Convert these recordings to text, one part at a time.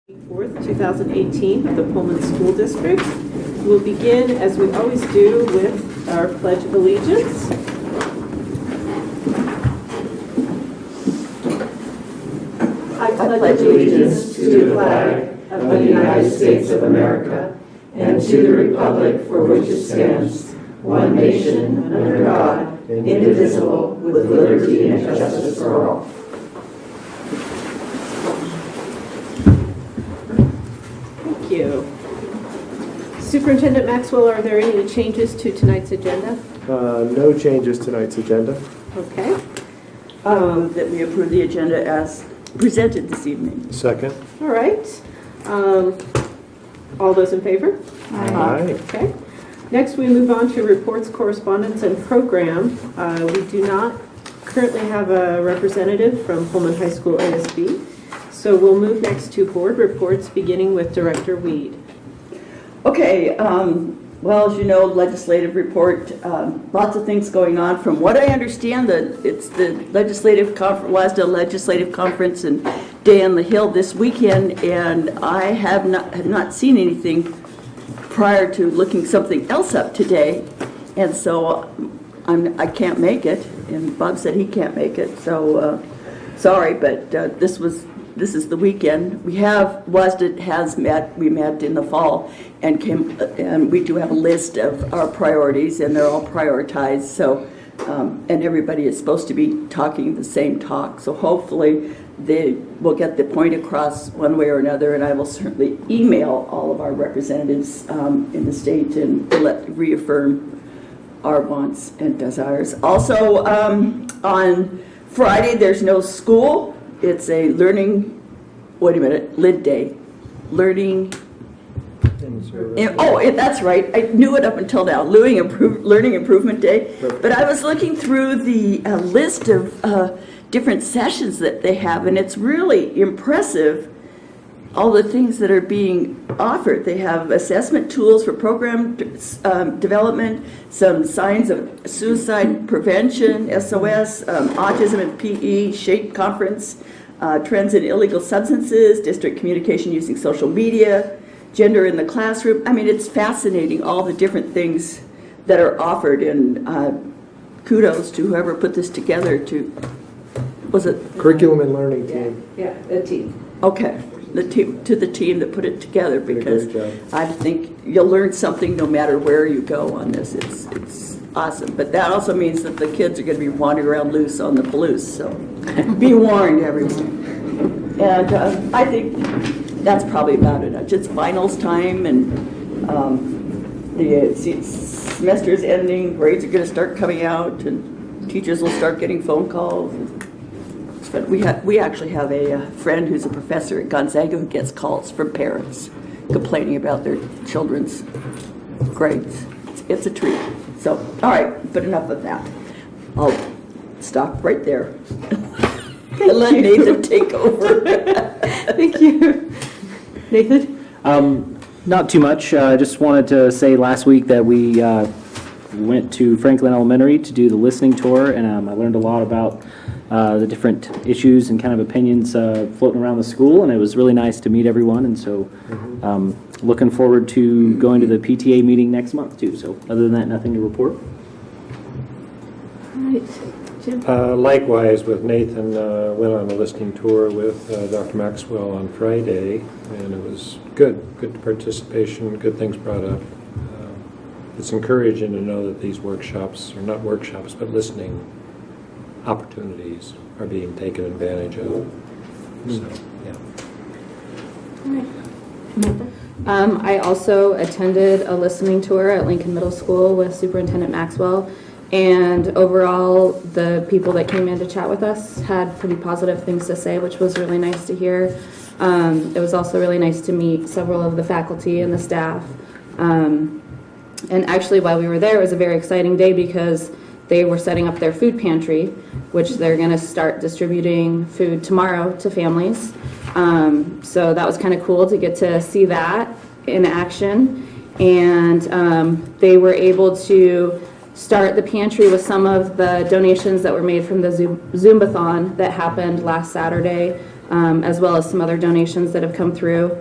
4th, 2018 of the Pullman School District. We'll begin, as we always do, with our Pledge of Allegiance. I pledge allegiance to the flag of the United States of America and to the republic for which it stands, one nation, under God, indivisible, with liberty and justice for all. Thank you. Superintendent Maxwell, are there any changes to tonight's agenda? No changes to tonight's agenda. Okay. That we approve the agenda as presented this evening. Second. All right. All those in favor? Aye. Okay. Next, we move on to reports, correspondence, and program. We do not currently have a representative from Pullman High School ASB, so we'll move next to board reports, beginning with Director Weed. Okay, well, as you know, legislative report, lots of things going on. From what I understand, it's the legislative conference, WASDA legislative conference and Day on the Hill this weekend, and I have not seen anything prior to looking something else up today, and so I can't make it, and Bob said he can't make it, so sorry, but this is the weekend. WASDA has met, we met in the fall, and we do have a list of our priorities, and they're all prioritized, so, and everybody is supposed to be talking the same talk, so hopefully they will get the point across one way or another, and I will certainly email all of our representatives in the state and reaffirm our wants and desires. Also, on Friday, there's no school. It's a LID day. That's right. I knew it up until now. Learning Improvement Day. But I was looking through the list of different sessions that they have, and it's really impressive, all the things that are being offered. They have assessment tools for program development, some signs of suicide prevention, SOS, autism and PE, SHAPE conference, trends in illegal substances, district communication using social media, gender in the classroom. I mean, it's fascinating, all the different things that are offered, and kudos to whoever put this together was it? Curriculum and learning team. Yeah, the team. Okay, the team that put it together, because I think you'll learn something no matter where you go on this. It's awesome, but that also means that the kids are going to be wandering around loose on the Palouse, so be warned, everyone. And I think that's probably about it. It's finals time, and the semester is ending, grades are going to start coming out, and teachers will start getting phone calls. But we actually have a friend who's a professor at Gonzaga who gets calls from parents complaining about their children's grades. It's a treat. So, all right, but enough of that. I'll stop right there. And let Nathan take over. Thank you. Nathan? Not too much. I just wanted to say last week that we went to Franklin Elementary to do the listening tour, and I learned a lot about the different issues and kind of opinions floating around the school, and it was really nice to meet everyone, and so looking forward to going to the PTA meeting next month too. So other than that, nothing to report. All right. Jim? Likewise with Nathan, went on a listening tour with Dr. Maxwell on Friday, and it was good participation, good things brought up. It's encouraging to know that these workshops, or not workshops, but listening opportunities are being taken advantage of. So, yeah. All right. Samantha? I also attended a listening tour at Lincoln Middle School with Superintendent Maxwell, and overall the people that came in to chat with us had pretty positive things to say, which was really nice to hear. It was also really nice to meet several of the faculty and the staff. And actually, while we were there, it was a very exciting day because they were setting up their food pantry, which they're going to start distributing food tomorrow to families. So that was kind of cool to get to see that in action. And they were able to start the pantry with some of the donations that were made from the Zumbathon that happened last Saturday. as well as some other donations that have come through.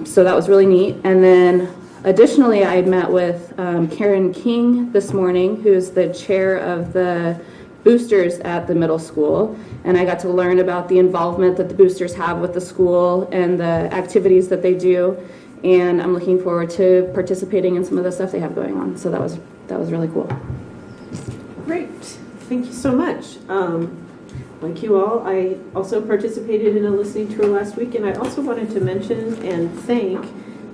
So that was really neat. And then additionally, I had met with Karen King this morning, who's the chair of the boosters at the middle school. And I got to learn about the involvement that the boosters have with the school and the activities that they do. And I'm looking forward to participating in some of the stuff they have going on. So that was really cool. Great. Thank you so much. Like you all, I also participated in a listening tour last week, and I also wanted to mention and thank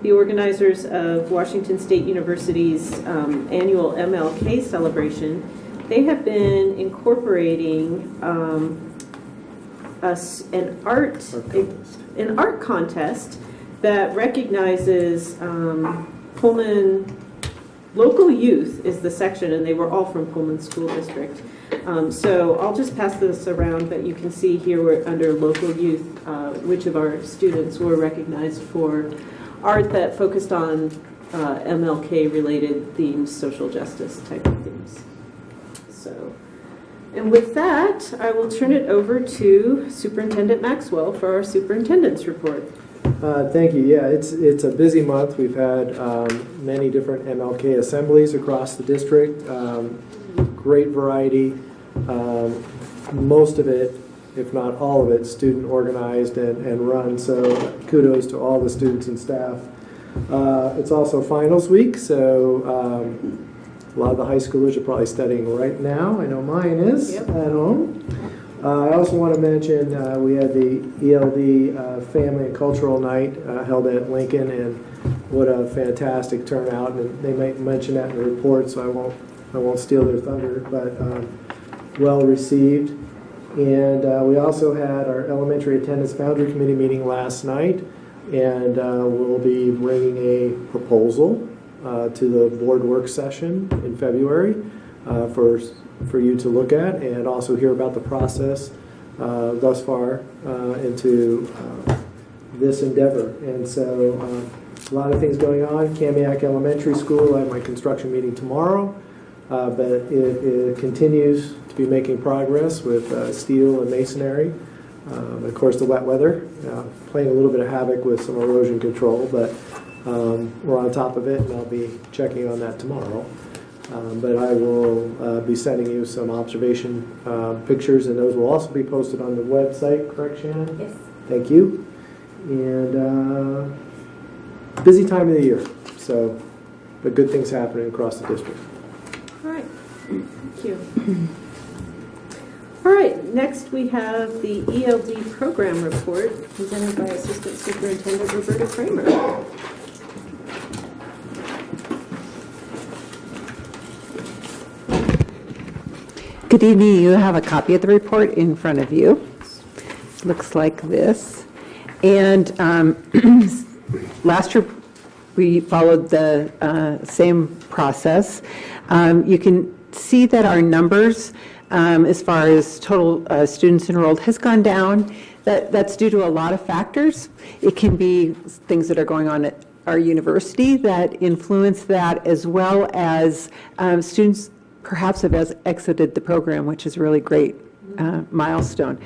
the organizers of Washington State University's annual MLK celebration. They have been incorporating an art contest that recognizes Pullman local youth is the section, and they were all from Pullman School District. So I'll just pass this around, but you can see here we're under local youth, which of our students were recognized for art that focused on MLK-related themes, social justice type of themes. So, and with that, I will turn it over to Superintendent Maxwell for our superintendent's report. Thank you. Yeah, it's a busy month. We've had many different MLK assemblies across the district. Great variety. Most of it, if not all of it, student organized and run. So kudos to all the students and staff. It's also finals week, so a lot of the high schoolers are probably studying right now. I know mine is at home. I also want to mention we had the ELD Family and Cultural Night held at Lincoln, and what a fantastic turnout. And they might mention that in the report, so I won't steal their thunder, but well received. And we also had our Elementary Attendance Boundary Committee meeting last night, and we'll be bringing a proposal to the board work session in February for you to look at and also hear about the process thus far into this endeavor. And so a lot of things going on. Kamiak Elementary School, I have my construction meeting tomorrow, but it continues to be making progress with steel and masonry. Of course, the wet weather playing a little bit of havoc with some erosion control, but we're on top of it, and I'll be checking on that tomorrow. But I will be sending you some observation pictures, and those will also be posted on the website, correct, Shannon? Yes. Thank you. And busy time of the year, so but good things happening across the district. All right. Thank you. All right. Next, we have the ELD program report presented by Assistant Superintendent Roberta Kramer. Good evening. You have a copy of the report in front of you. Looks like this. And last year we followed the same process. You can see that our numbers as far as total students enrolled has gone down. That's due to a lot of factors. It can be things that are going on at our university that influence that, as well as students perhaps have exited the program, which is a really great milestone.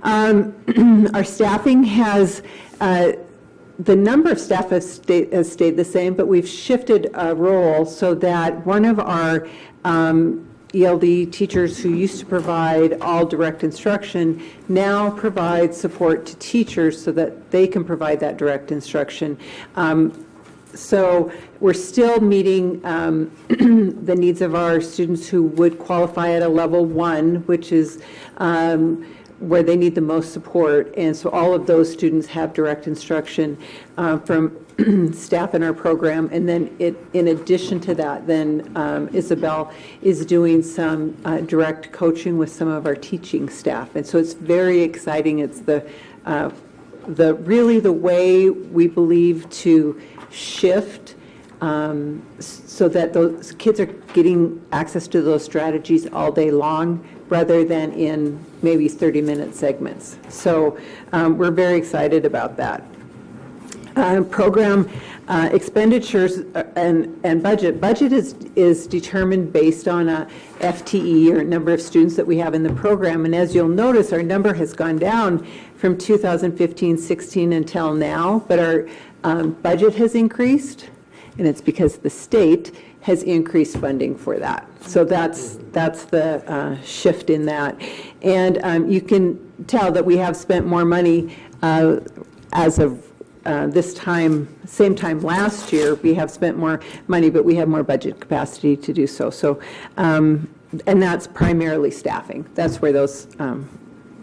Our staffing has, the number of staff has stayed the same, but we've shifted a role so that one of our ELD teachers who used to provide all direct instruction now provides support to teachers so that they can provide that direct instruction. So we're still meeting the needs of our students who would qualify at a level 1, which is where they need the most support. And so all of those students have direct instruction from staff in our program. And then in addition to that, then Isabel is doing some direct coaching with some of our teaching staff. And so it's very exciting. It's really the way we believe to shift so that those kids are getting access to those strategies all day long rather than in maybe 30-minute segments. So we're very excited about that. program expenditures and budget. Budget is determined based on a FTE, or number of students that we have in the program. And as you'll notice, our number has gone down from 2015-16 until now, but our budget has increased, and it's because the state has increased funding for that. So that's the shift in that. And you can tell that we have spent more money as of this time, same time last year. We have spent more money, but we have more budget capacity to do so. So, and that's primarily staffing. That's where those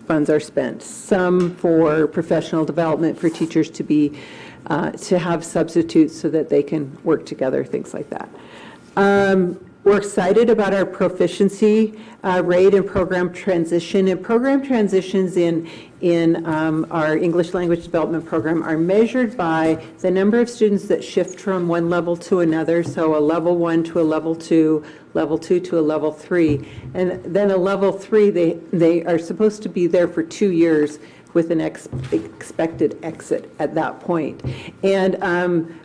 funds are spent. Some for professional development for teachers to be to have substitutes so that they can work together, things like that. We're excited about our proficiency rate and program transition. And program transitions in our English language development program are measured by the number of students that shift from one level to another. So a level 1 to a level 2 to a level 3. And then a level 3, they are supposed to be there for 2 years with an expected exit at that point. And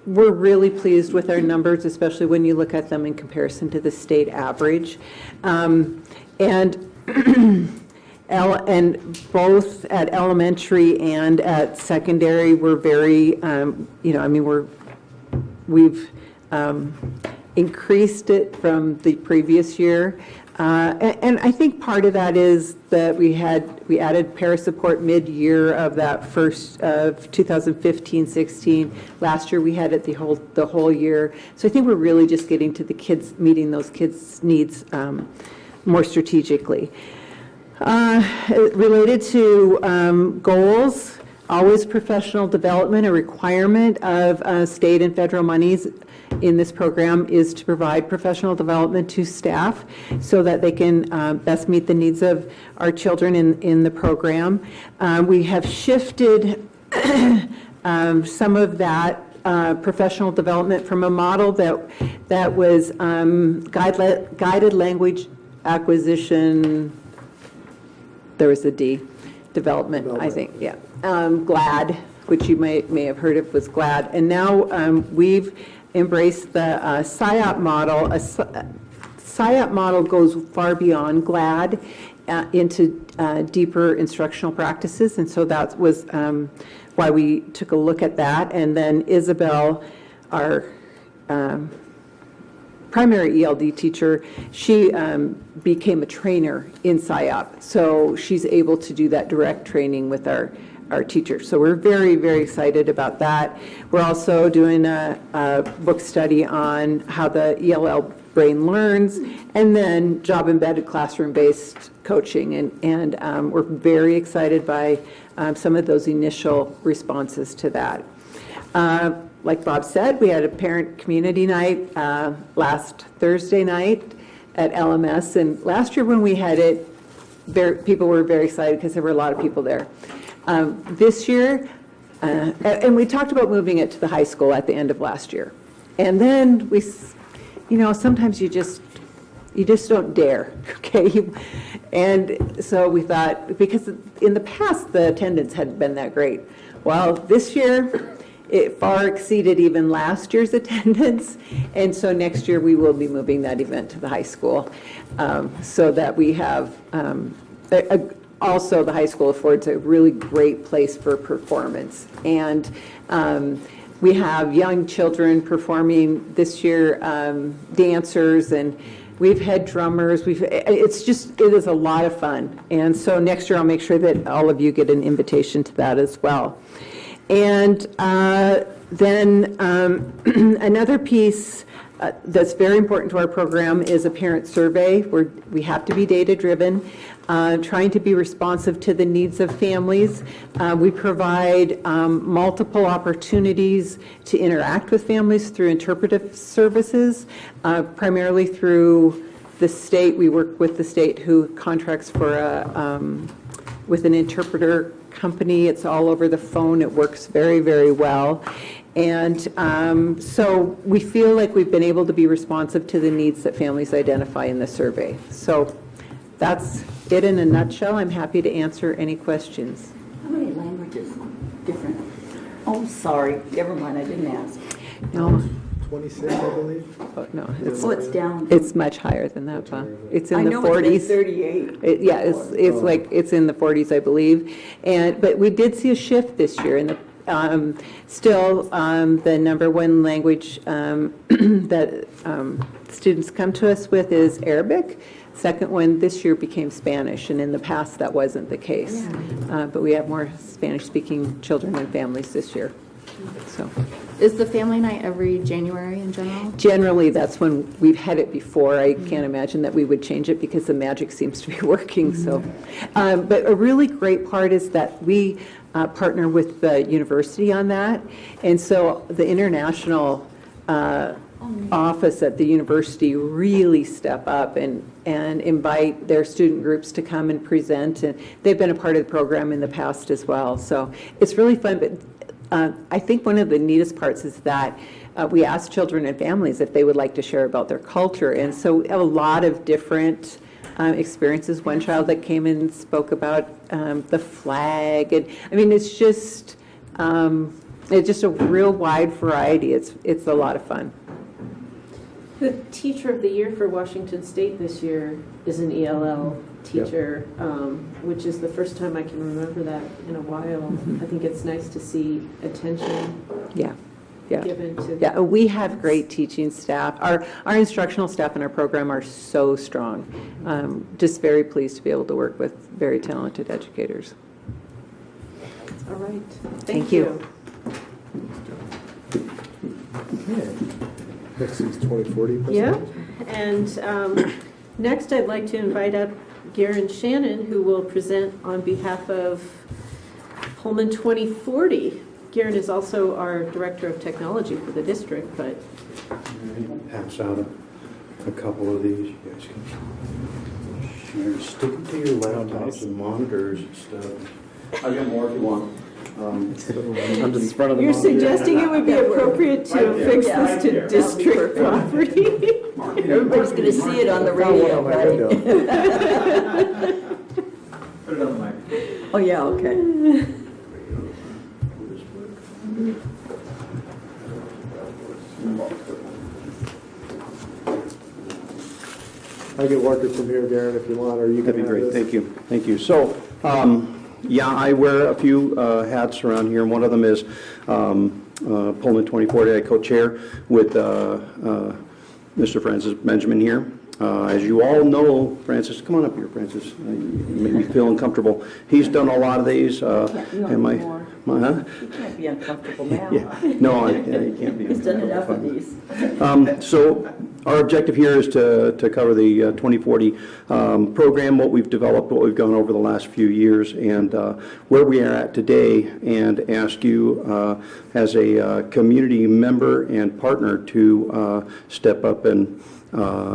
we're really pleased with our numbers, especially when you look at them in comparison to the state average. And both at elementary and at secondary, we're very, we've increased it from the previous year. And I think part of that is that we added para support mid-year of that first of 2015-16. Last year we had it the whole year. So I think we're really just getting to the kids, meeting those kids' needs more strategically. Related to goals, always professional development, a requirement of state and federal monies in this program is to provide professional development to staff so that they can best meet the needs of our children in the program. We have shifted some of that professional development from a model that was guided language acquisition, there was a D, development, I think, yeah. GLAD, which you may have heard of, was GLAD. And now we've embraced the SIOP model. A SIOP model goes far beyond GLAD into deeper instructional practices. And so that was why we took a look at that. And then Isabel, our primary ELD teacher, she became a trainer in SIOP. So she's able to do that direct training with our teachers. So we're very, very excited about that. We're also doing a book study on how the ELL brain learns, and then job-embedded classroom-based coaching. And we're very excited by some of those initial responses to that. Like Bob said, we had a parent community night last Thursday night at LMS. And last year when we had it, people were very excited because there were a lot of people there. This year, and we talked about moving it to the high school at the end of last year. And then we, sometimes you just don't dare, okay? And so we thought, because in the past, the attendance hadn't been that great. Well, this year, it far exceeded even last year's attendance. And so next year, we will be moving that event to the high school so that we have also, the high school affords a really great place for performance. And we have young children performing this year, dancers, and we've had drummers. It is a lot of fun. And so next year, I'll make sure that all of you get an invitation to that as well. And then another piece that's very important to our program is a parent survey, where we have to be data-driven, trying to be responsive to the needs of families. We provide multiple opportunities to interact with families through interpretive services, primarily through the state. We work with the state who contracts for with an interpreter company. It's all over the phone. It works very, very well. And so we feel like we've been able to be responsive to the needs that families identify in the survey. So that's it in a nutshell. I'm happy to answer any questions. How many languages? Different? Oh, sorry, never mind, I didn't ask. No, 26, I believe. oh, no, Oh, it's down. it's much higher than that, Bob. It's I in the know it's 40s. 38. Yeah, it's like, it's in the 40s, I believe. But we did see a shift this year in the, still, the number one language that students come to us with is Arabic. Second one this year became Spanish, and in the past that wasn't the case. But we have more Spanish-speaking children and families this year. So Is the family night every January in general? generally, that's when we've had it before. I can't imagine that we would change it because the magic seems to be working. So, but a really great part is that we partner with the university on that, and so the international office at the university really step up and invite their student groups to come and present, and they've been a part of the program in the past as well. So it's really fun, but I think one of the neatest parts is that we ask children and families if they would like to share about their culture, and so we have a lot of different experiences. One child that came in spoke about the flag, and I mean it's just a real wide variety. It's a lot of fun. The teacher of the year for Washington State this year is an ELL teacher, which is the first time I can remember that in a while. I think it's nice to see attention Yeah. given to Yeah, we have great teaching staff. Our instructional staff in our program are so strong. Just very pleased to be able to work with very talented educators. All right. Thank you. Next is 2040 Yeah, presentation. and next I'd like to invite up Garen Shannon, who will present on behalf of Pullman 2040. Garen is also our Director of Technology for the district, but Pass out a couple of these. You guys can share. Stick it to your laptops and monitors and stuff. I'll get more if you want. I'm just in front of the you're monitor. suggesting it would be appropriate to affix this to district property? Everybody's going to see it on the radio, right? Put it on the mic. Oh, yeah, okay. I get Walker from here, Darren, if you want, or you can That'd be have great. this. Thank you. Thank you. So, yeah, I wear a few hats around here, and one of them is Pullman 2040. I co-chair with Mr. Francis Benjamin here. As you all know, Francis, come on up here, Francis. You make me feel uncomfortable. He's done a lot of these. And my, huh? You can't be uncomfortable now. Yeah. No, you can't be. He's done enough of these. So our objective here is to cover the 2040 program, what we've developed, what we've done over the last few years, and where we are at today, and ask you as a community member and partner to step up and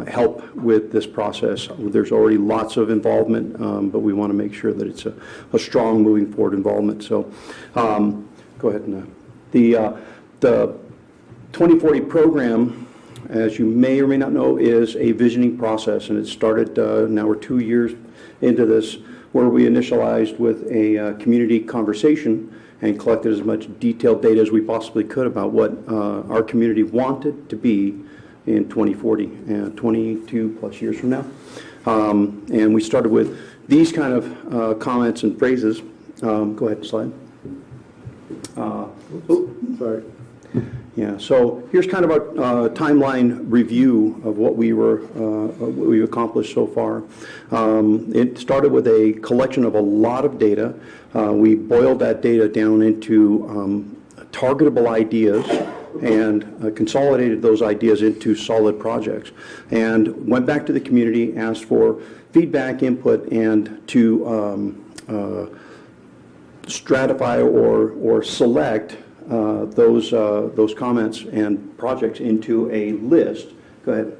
help with this process. There's already lots of involvement, but we want to make sure that it's a strong moving forward involvement. So go ahead. And the 2040 program, as you may or may not know, is a visioning process, and it started, now we're 2 years into this, where we initialized with a community conversation and collected as much detailed data as we possibly could about what our community wanted to be in 2040, 22 plus years from now. And we started with these kind of comments and phrases. Go ahead, slide. Sorry. Yeah, so here's kind of our timeline review of what we've accomplished so far. It started with a collection of a lot of data. We boiled that data down into targetable ideas and consolidated those ideas into solid projects, and went back to the community, asked for feedback, input, and to stratify or select those comments and projects into a list. Go ahead.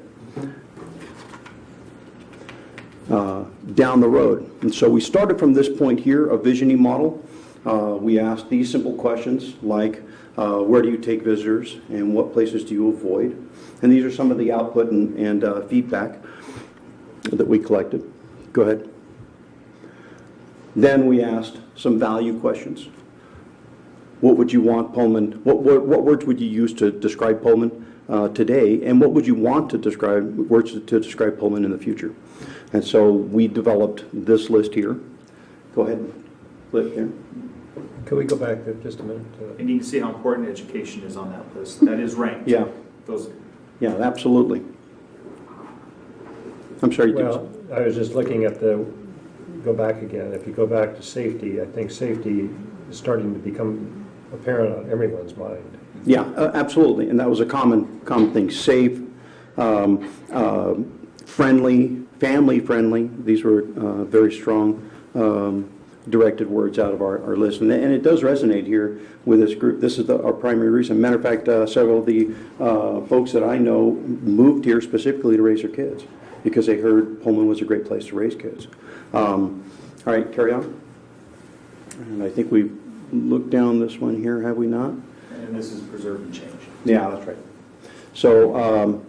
Down the road. And so we started from this point here, a visioning model. We asked these simple questions like, where do you take visitors and what places do you avoid? And these are some of the output and feedback that we collected. Go ahead. Then we asked some value questions. what would you want Pullman, what words would you use to describe Pullman today, and what would you want to describe, words to describe Pullman in the future? And so we developed this list here. Go ahead, click here. Can we go back there just a minute? And you can see how important education is on that list. That is ranked. Yeah, Those, yeah, absolutely. I'm sorry. Well, I was just looking at go back again. If you go back to safety, I think safety is starting to become apparent on everyone's mind. Yeah, absolutely, and that was a common thing. Safe, friendly, family-friendly. These were very strong directed words out of our list, and it does resonate here with this group. This is our primary reason. Matter of fact, several of the folks that I know moved here specifically to raise their kids because they heard Pullman was a great place to raise kids. All right, carry on. And I think we've looked down this one here, have we not? and this is preserve and change. Yeah, that's right. So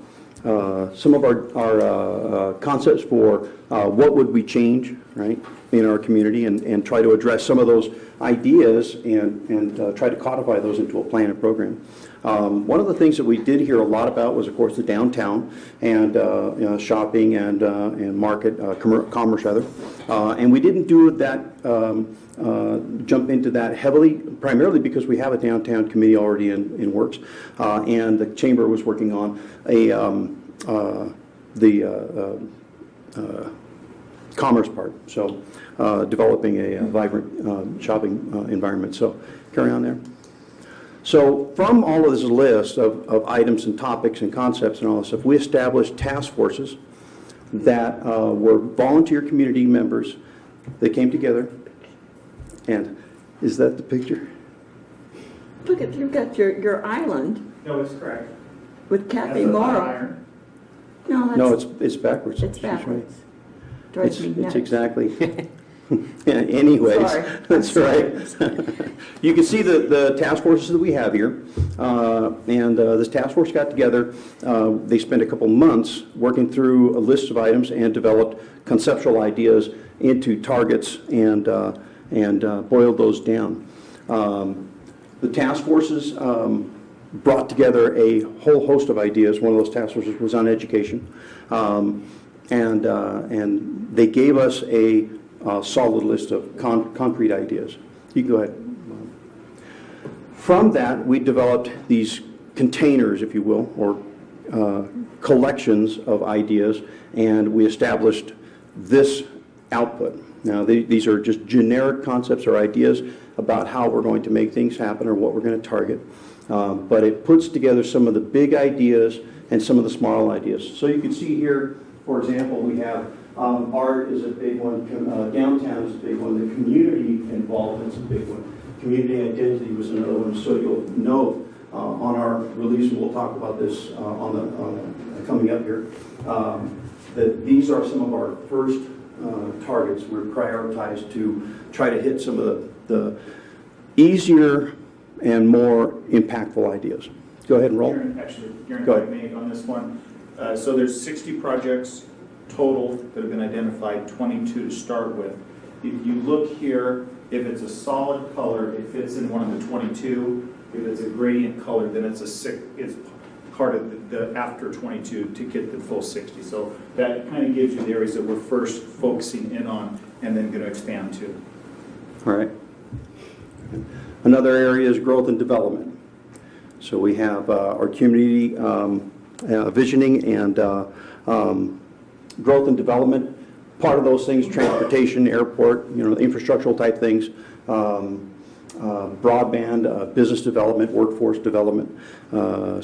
some of our concepts for what would we change, right, in our community, and try to address some of those ideas and try to codify those into a plan and program. One of the things that we did hear a lot about was, of course, the downtown and shopping and market, commerce rather. And we didn't do that, jump into that heavily, primarily because we have a downtown committee already in works. And the chamber was working on the commerce part, so developing a vibrant shopping environment. So carry on there. So from all of this list of items and topics and concepts and all this stuff, we established task forces that were volunteer community members that came together. And is that the picture? Look at, you've got your island No, it's correct. with Cafe That's a hot Moro. iron. No, it's backwards. It's She's right. backwards. Drives me It's nuts. exactly. Anyways, Sorry. that's right. You can see the task forces that we have here. And this task force got together. They spent a couple months working through a list of items and developed conceptual ideas into targets and boiled those down. The task forces brought together a whole host of ideas. One of those task forces was on education. And they gave us a solid list of concrete ideas. You can go ahead. From that, we developed these containers, if you will, or collections of ideas, and we established this output. Now, these are just generic concepts or ideas about how we're going to make things happen or what we're going to target. But it puts together some of the big ideas and some of the small ideas. So you can see here, for example, we have art is a big one, downtown is a big one, the community involvement is a big one, community identity was another one. So you'll note on our release, and we'll talk about this coming up here, that these are some of our first targets. We're prioritized to try to hit some of the easier and more impactful ideas. Go ahead and roll. Actually, you're Go ahead. me on this one. So there's 60 projects total that have been identified, 22 to start with. If you look here, if it's a solid color, it fits in one of the 22. If it's a gradient color, then it's part of the after 22 to get the full 60. So that kind of gives you the areas that we're first focusing in on and then going to expand to. All right. Another area is growth and development. So we have our community visioning and growth and development. Part of those things, transportation, airport, infrastructural type things, broadband, business development, workforce development,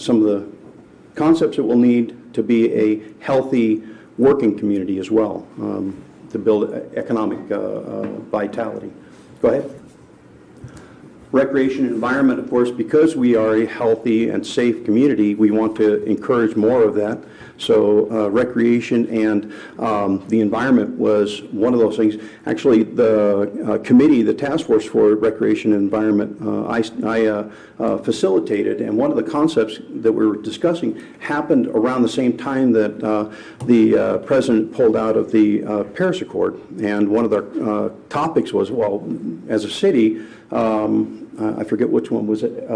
some of the concepts that we'll need to be a healthy working community as well, to build economic vitality. Go ahead. Recreation and environment, of course, because we are a healthy and safe community, we want to encourage more of that. So recreation and the environment was one of those things. Actually, the committee, the task force for recreation and environment, I facilitated, and one of the concepts that we were discussing happened around the same time that the president pulled out of the Paris Accord. And one of the topics was, well, as a city, I forget which one was it,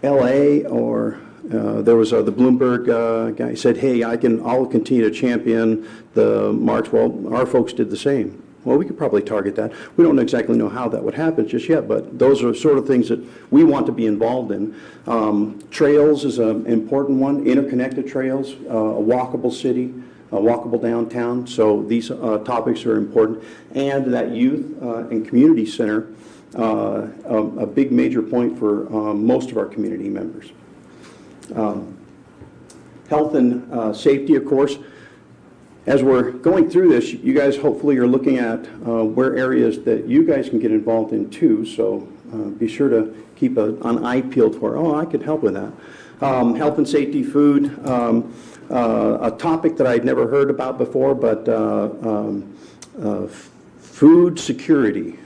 LA or there was the Bloomberg guy said, hey, I'll continue to champion the march. Well, our folks did the same. Well, we could probably target that. We don't exactly know how that would happen just yet, but those are sort of things that we want to be involved in. Trails is an important one, interconnected trails, a walkable city, a walkable downtown. So these topics are important. And that youth and community center, a big major point for most of our community members. Health and safety, of course. As we're going through this, you guys hopefully are looking at where areas that you guys can get involved in too. So be sure to keep an eye peeled for, oh, I could help with that. Health and safety, food, a topic that I'd never heard about before, but food security.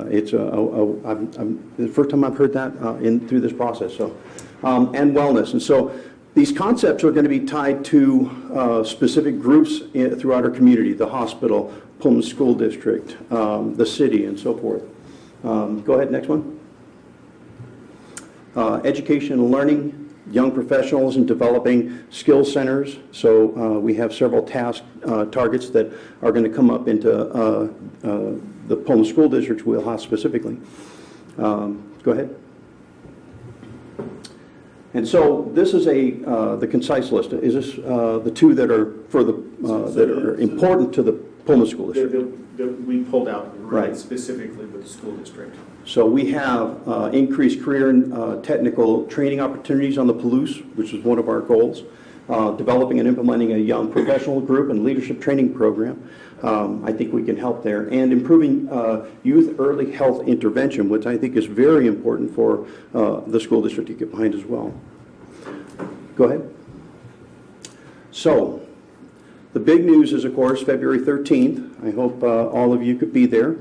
It's the first time I've heard that through this process. So, and wellness. And so these concepts are going to be tied to specific groups throughout our community, the hospital, Pullman School District, the city, and so forth. Go ahead, next one. Education and learning, young professionals and developing skill centers. So we have several task targets that are going to come up into the Pullman School District's wheelhouse specifically. Go ahead. And so this is the concise list. Is this the two that are for the that are important to the Pullman School District? That we pulled out Right. specifically with the school district. So we have increased career and technical training opportunities on the Palouse, which is one of our goals. Developing and implementing a young professional group and leadership training program. I think we can help there. And improving youth early health intervention, which I think is very important for the school district to get behind as well. Go ahead. So, the big news is, of course, February 13th. I hope all of you could be there.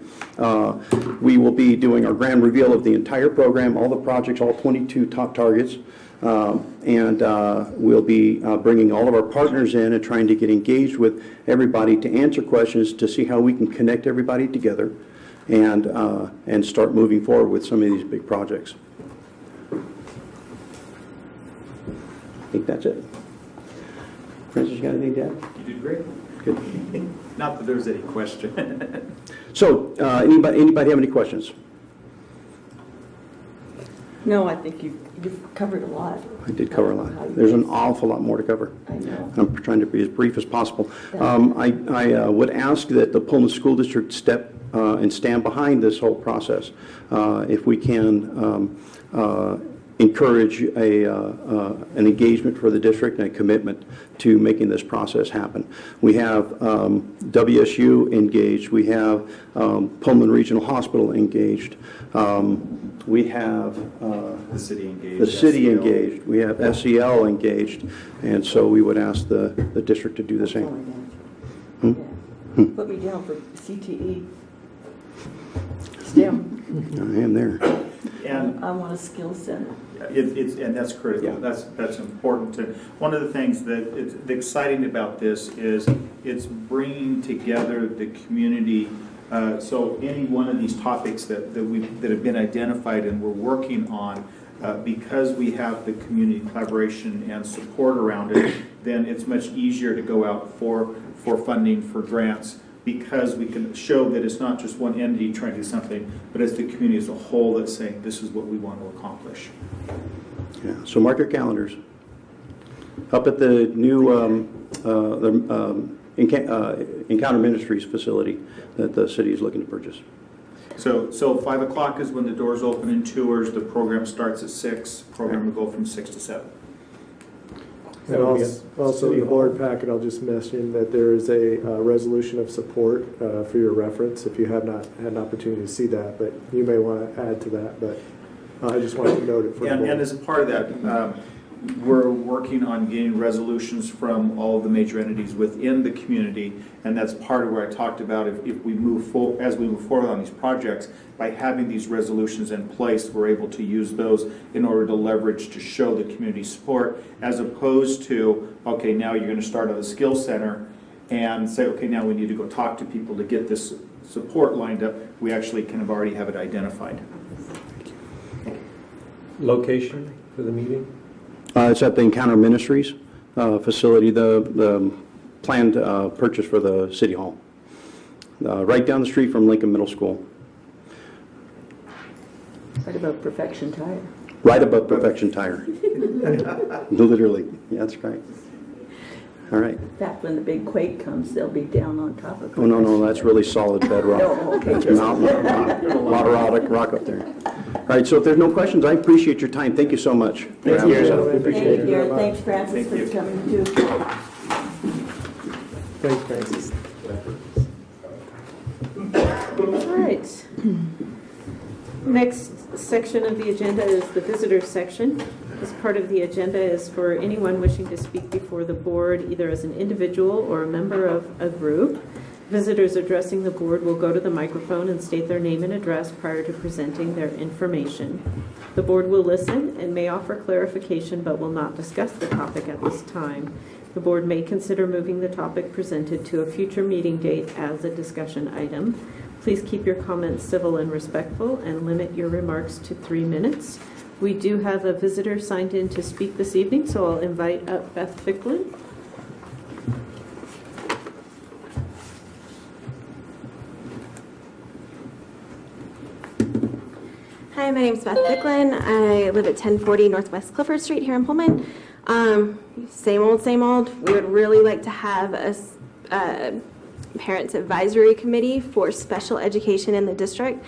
We will be doing our grand reveal of the entire program, all the projects, all 22 top targets. And we'll be bringing all of our partners in and trying to get engaged with everybody to answer questions to see how we can connect everybody together and start moving forward with some of these big projects. I think that's it. Francis, you got anything to add? You did great. Good. Not that there's any question. So, anybody have any questions? No, I think you've covered a lot. I did cover a lot. There's an awful lot more to cover. I know. I'm trying to be as brief as possible. I would ask that the Pullman School District step and stand behind this whole process. If we can encourage an engagement for the district and a commitment to making this process happen. We have WSU engaged. We have Pullman Regional Hospital engaged. We have The city engaged. the city SEL. engaged. We have SEL engaged. And so we would ask the district to do the same. Put me down for CTE. STEM. I am there. And I want a skill center. and that's critical. Yeah. That's important. One of the things that it's exciting about this is it's bringing together the community. So any one of these topics that have been identified and we're working on, because we have the community collaboration and support around it, then it's much easier to go out for funding, for grants, because we can show that it's not just one entity trying to do something, but it's the community as a whole that's saying this is what we want to accomplish. Yeah. So mark your calendars. Up at the new Encounter Ministries facility that the city is looking to purchase. So 5 o'clock is when the doors open and tours. The program starts at 6. Program will go from 6 to 7. And also in the board packet, I'll just mention that there is a resolution of support for your reference, if you have not had an opportunity to see that, but you may want to add to that, but I just wanted to note it for the And board. as a part of that, we're working on getting resolutions from all of the major entities within the community, and that's part of where I talked about if we as we move forward on these projects, by having these resolutions in place, we're able to use those in order to leverage to show the community support, as opposed to, okay, now you're going to start at the skill center and say, okay, now we need to go talk to people to get this support lined up. We actually kind of already have it identified. Location for the meeting? It's at the Encounter Ministries facility, the planned purchase for the City Hall, right down the street from Lincoln Middle School, What about Perfection Tire? right above Perfection Tire. Literally, yeah, that's right. All right. In fact, when the big quake comes, they'll be down on top of it. Oh, no, that's really solid bedrock. Oh, okay. That's mountain rock, a lot of rock up there. All right, so if there's no questions, I appreciate your time. Thank you so much. Thank you, gentlemen. Appreciate Thank you, it. thanks Francis Thank you. for coming too. Thanks, Francis. All right. Next section of the agenda is the visitor section. This part of the agenda is for anyone wishing to speak before the board, either as an individual or a member of a group. Visitors addressing the board will go to the microphone and state their name and address prior to presenting their information. The board will listen and may offer clarification, but will not discuss the topic at this time. The board may consider moving the topic presented to a future meeting date as a discussion item. Please keep your comments civil and respectful and limit your remarks to 3 minutes. We do have a visitor signed in to speak this evening, so I'll invite up Beth Ficklin. Hi, my name is Beth Ficklin. I live at 1040 Northwest Clifford Street here in Pullman. Same old, same old. We would really like to have a Parents Advisory Committee for special education in the district.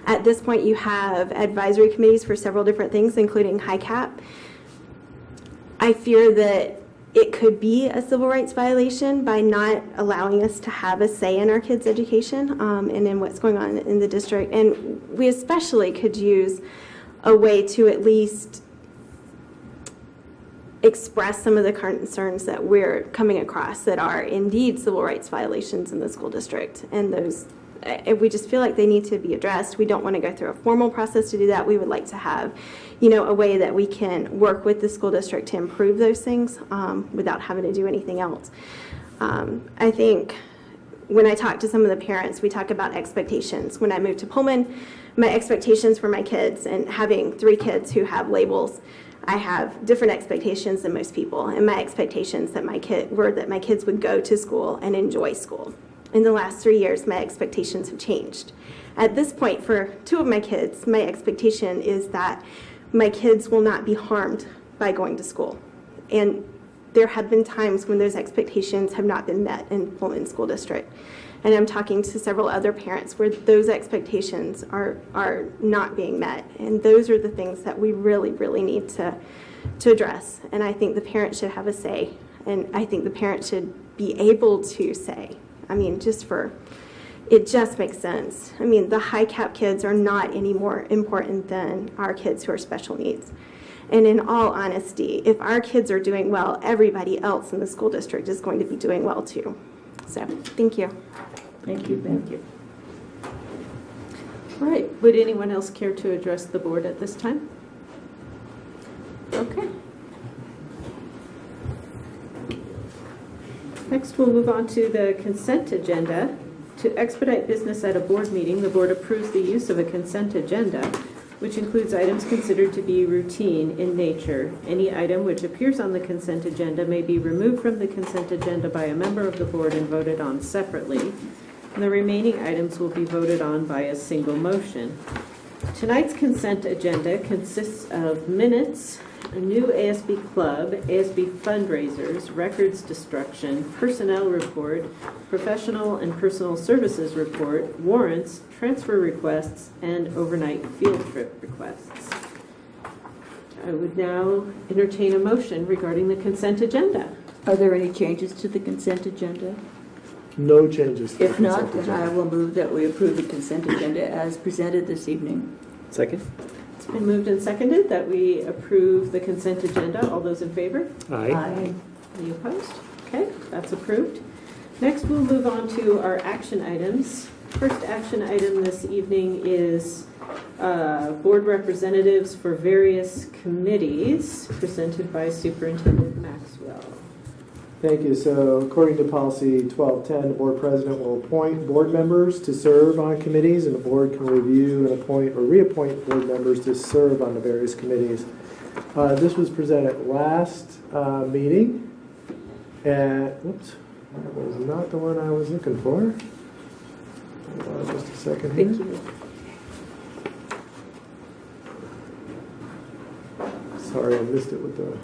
At this point, you have advisory committees for several different things, including high cap. I fear that it could be a civil rights violation by not allowing us to have a say in our kids' education and in what's going on in the district. And we especially could use a way to at least express some of the concerns that we're coming across that are indeed civil rights violations in the school district. And those, we just feel like they need to be addressed. We don't want to go through a formal process to do that. We would like to have, a way that we can work with the school district to improve those things without having to do anything else. I think when I talk to some of the parents, we talk about expectations. When I moved to Pullman, my expectations for my kids, and having 3 kids who have labels, I have different expectations than most people, and my expectations that my kids would go to school and enjoy school. In the last 3 years, my expectations have changed. At this point, for 2 of my kids, my expectation is that my kids will not be harmed by going to school. And there have been times when those expectations have not been met in Pullman School District. And I'm talking to several other parents where those expectations are not being met. And those are the things that we really, really need to address. And I think the parents should have a say. And I think the parents should be able to say, it just makes sense. The high cap kids are not any more important than our kids who are special needs. And in all honesty, if our kids are doing well, everybody else in the school district is going to be doing well too. So, thank you. Thank you, thank you. All right, would anyone else care to address the board at this time? Okay. Next, we'll move on to the consent agenda. To expedite business at a board meeting, the board approves the use of a consent agenda, which includes items considered to be routine in nature. Any item which appears on the consent agenda may be removed from the consent agenda by a member of the board and voted on separately. And the remaining items will be voted on by a single motion. Tonight's consent agenda consists of minutes, a new ASB club, ASB fundraisers, records destruction, personnel report, professional and personal services report, warrants, transfer requests, and overnight field trip requests. I would now entertain a motion regarding the consent agenda. Are there any changes to the consent agenda? No changes. to the If not, consent then I agenda. will move that we approve the consent agenda as presented this evening. Second? It's Been moved and seconded that we approve the consent agenda. All those in favor? Aye. Any opposed? Okay, that's approved. Next, we'll move on to our action items. First action item this evening is board representatives for various committees presented by Superintendent Maxwell. Thank you. So according to policy 1210, the board president will appoint board members to serve on committees, and the board can review and appoint or reappoint board members to serve on the various committees. This was presented last meeting, and whoops, that was not the one I was looking for. Hold on just a second here. Thank you. Sorry, I missed it with the...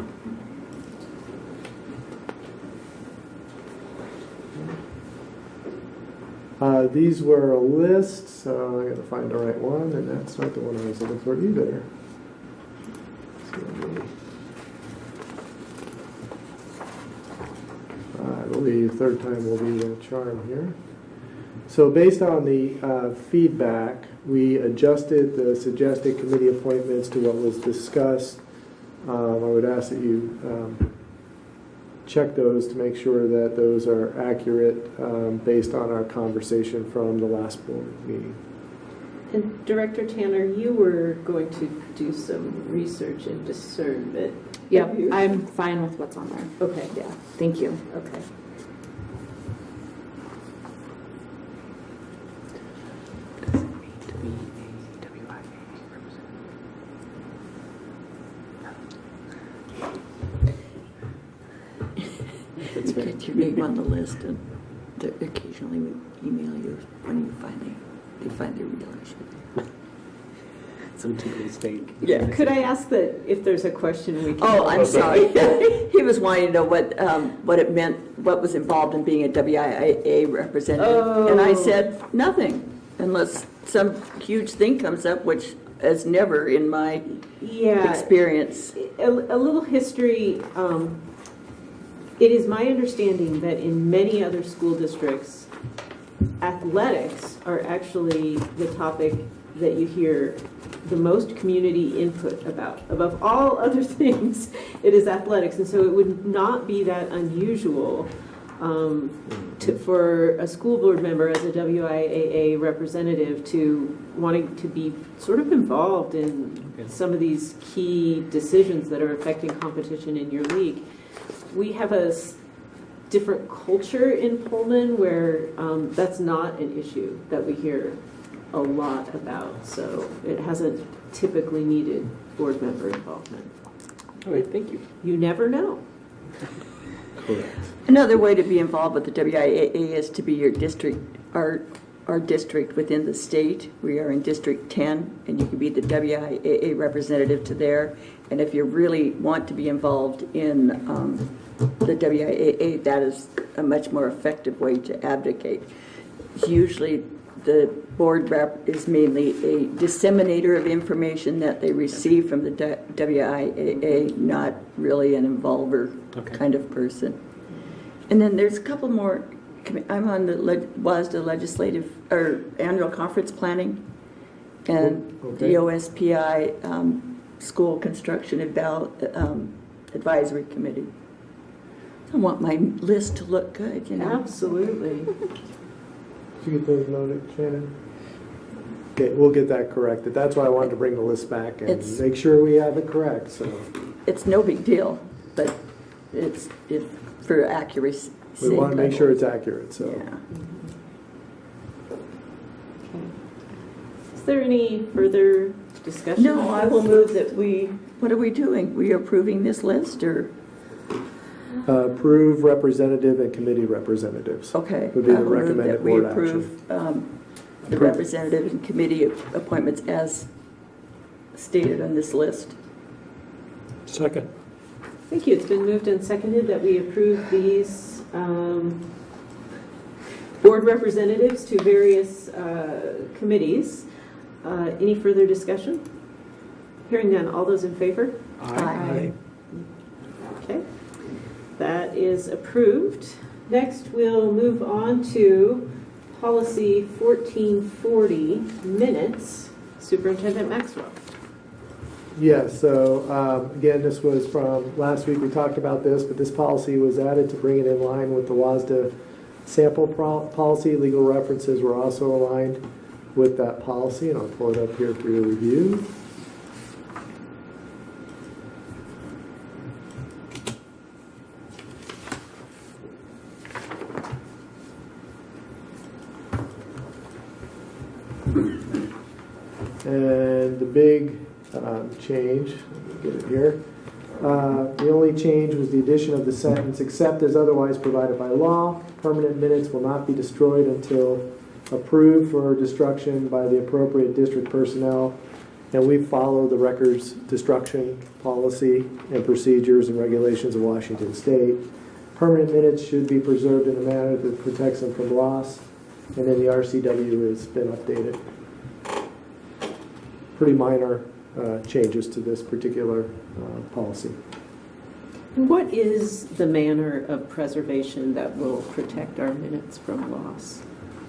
These were a list, so I got to find the right one, and that's not the one I was looking for either. I believe third time will be the charm here. So based on the feedback, we adjusted the suggested committee appointments to what was discussed. I would ask that you check those to make sure that those are accurate based on our conversation from the last board meeting. And Director Tanner, you were going to do some research and discernment. Yep, Have you? I'm fine with what's on there. Okay, Yeah, thank you. okay. Get your name on the list, and occasionally we email you when they find their real issue. Some typical state. Yeah. Could I ask that if there's a question we can... Oh, I'm sorry. He was wanting to know what it meant, what was involved in being a WIA representative. And I said, nothing, unless some huge thing comes up, which is never in my experience. A little history. It is my understanding that in many other school districts, athletics are actually the topic that you hear the most community input about. Above all other things, it is athletics. And so it would not be that unusual for a school board member as a WIAA representative to wanting to be sort of involved in some of these key decisions that are affecting competition in your league. We have a different culture in Pullman where that's not an issue that we hear a lot about. So it hasn't typically needed board member involvement. All right, thank you. You never know. Correct. Another way to be involved with the WIAA is to be your district, our district within the state. We are in District 10, and you can be the WIAA representative to there. And if you really want to be involved in the WIAA, that is a much more effective way to advocate. Usually the board rep is mainly a disseminator of information that they receive from the WIAA, not really an involver kind of person. And then there's a couple more. I'm on the WASDA legislative or annual conference planning, and the OSPI school construction advisory committee. I want my list to look good, you know. Absolutely. Did you get those noted, Shannon? Okay, we'll get that corrected. That's why I wanted to bring the list back and make sure we have it correct. So it's no big deal, but it's for accuracy. we want to make sure it's accurate. So. Yeah. Okay. Is there any further discussion? No, I will move that we. What are we doing? We approving this list or? Approve representative and committee representatives. Okay. Would be the I will move recommended that we board approve action. The representative and committee appointments as stated on this list. Second. Thank you. It's been moved and seconded that we approve these board representatives to various committees. Any further discussion? Hearing none. All those in favor? Aye. Okay. That is approved. Next, we'll move on to policy 1440, minutes. Superintendent Maxwell. Yeah, so again, this was from last week, we talked about this, but this policy was added to bring it in line with the WASDA sample policy. Legal references were also aligned with that policy, and I'll pull it up here for your review. And the big change, let me get it here. The only change was the addition of the sentence, except as otherwise provided by law. Permanent minutes will not be destroyed until approved for destruction by the appropriate district personnel. And we follow the records destruction policy and procedures and regulations of Washington State. Permanent minutes should be preserved in a manner that protects them from loss. And then the RCW has been updated. Pretty minor changes to this particular policy. What is the manner of preservation that will protect our minutes from loss?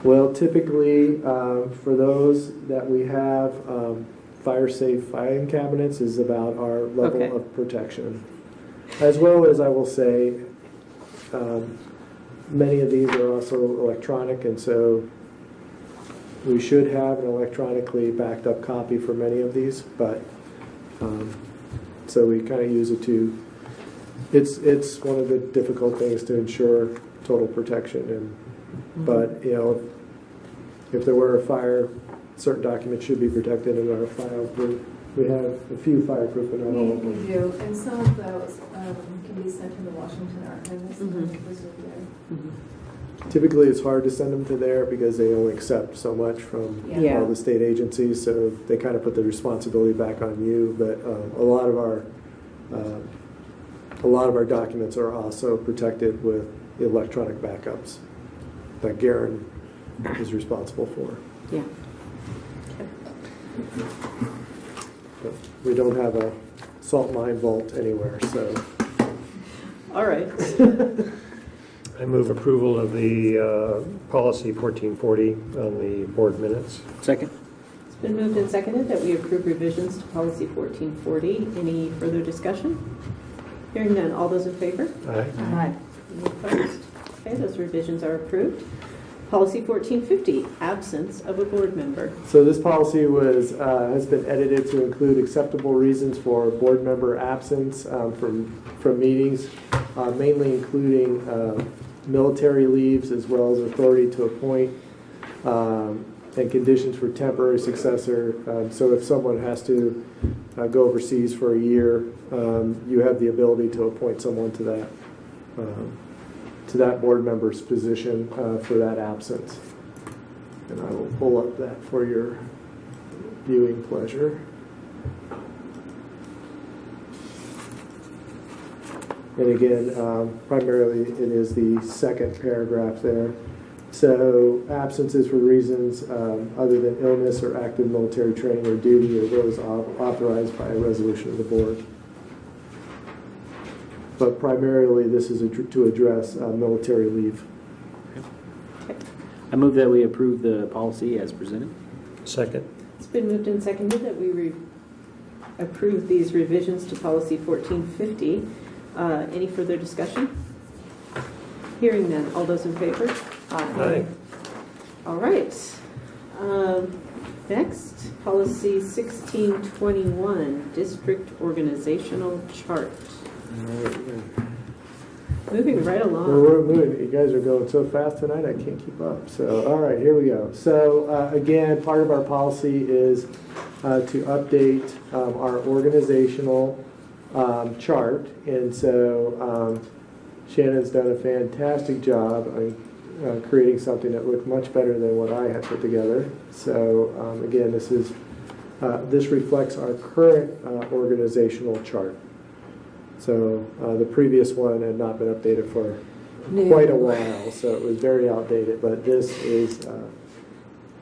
Well, typically, for those that we have, fire-safe filing cabinets is about our level Okay. of protection. As well as, I will say, many of these are also electronic, and so we should have an electronically backed up copy for many of these, but so we kind of use it to, it's one of the difficult things to ensure total protection. And but you know, if there were a fire, certain documents should be protected in our file. We have a few fireproof, but not all of them. We do, and some of those can be sent to the Washington Archives and preserved there. Typically, it's hard to send them to there because they only accept so much from Yeah. all the state agencies, so they kind of put the responsibility back on you. But a lot of our documents are also protected with electronic backups that Garen is responsible for. Yeah. But we don't have a salt mine vault anywhere, so. All right. I move approval of the policy 1440 on the board minutes. Second? It's been moved and seconded that we approve revisions to policy 1440. Any further discussion? Hearing none. All those in favor? Aye. Any opposed? Okay, those revisions are approved. Policy 1450, absence of a board member. So this policy was has been edited to include acceptable reasons for board member absence from meetings, mainly including military leaves as well as authority to appoint and conditions for temporary successor. So if someone has to go overseas for a year, you have the ability to appoint someone to that board member's position for that absence. And I will pull up that for your viewing pleasure. And again, primarily it is the second paragraph there. So absences for reasons other than illness or active military training or duty or those authorized by a resolution of the board. But primarily this is to address military leave. I move that we approve the policy as presented. Second. It's been moved and seconded that we approve these revisions to policy 1450. Any further discussion? Hearing none. All those in favor? Aye. All right. Next, policy 1621, district organizational chart. Moving right along. We're moving. You guys are going so fast tonight, I can't keep up. So, all right, here we go. So, again, part of our policy is to update our organizational chart. And so, Shannon's done a fantastic job creating something that looked much better than what I had put together. So, again, this reflects our current organizational chart. So the previous one had not been updated for quite a while, so it was very outdated. But this is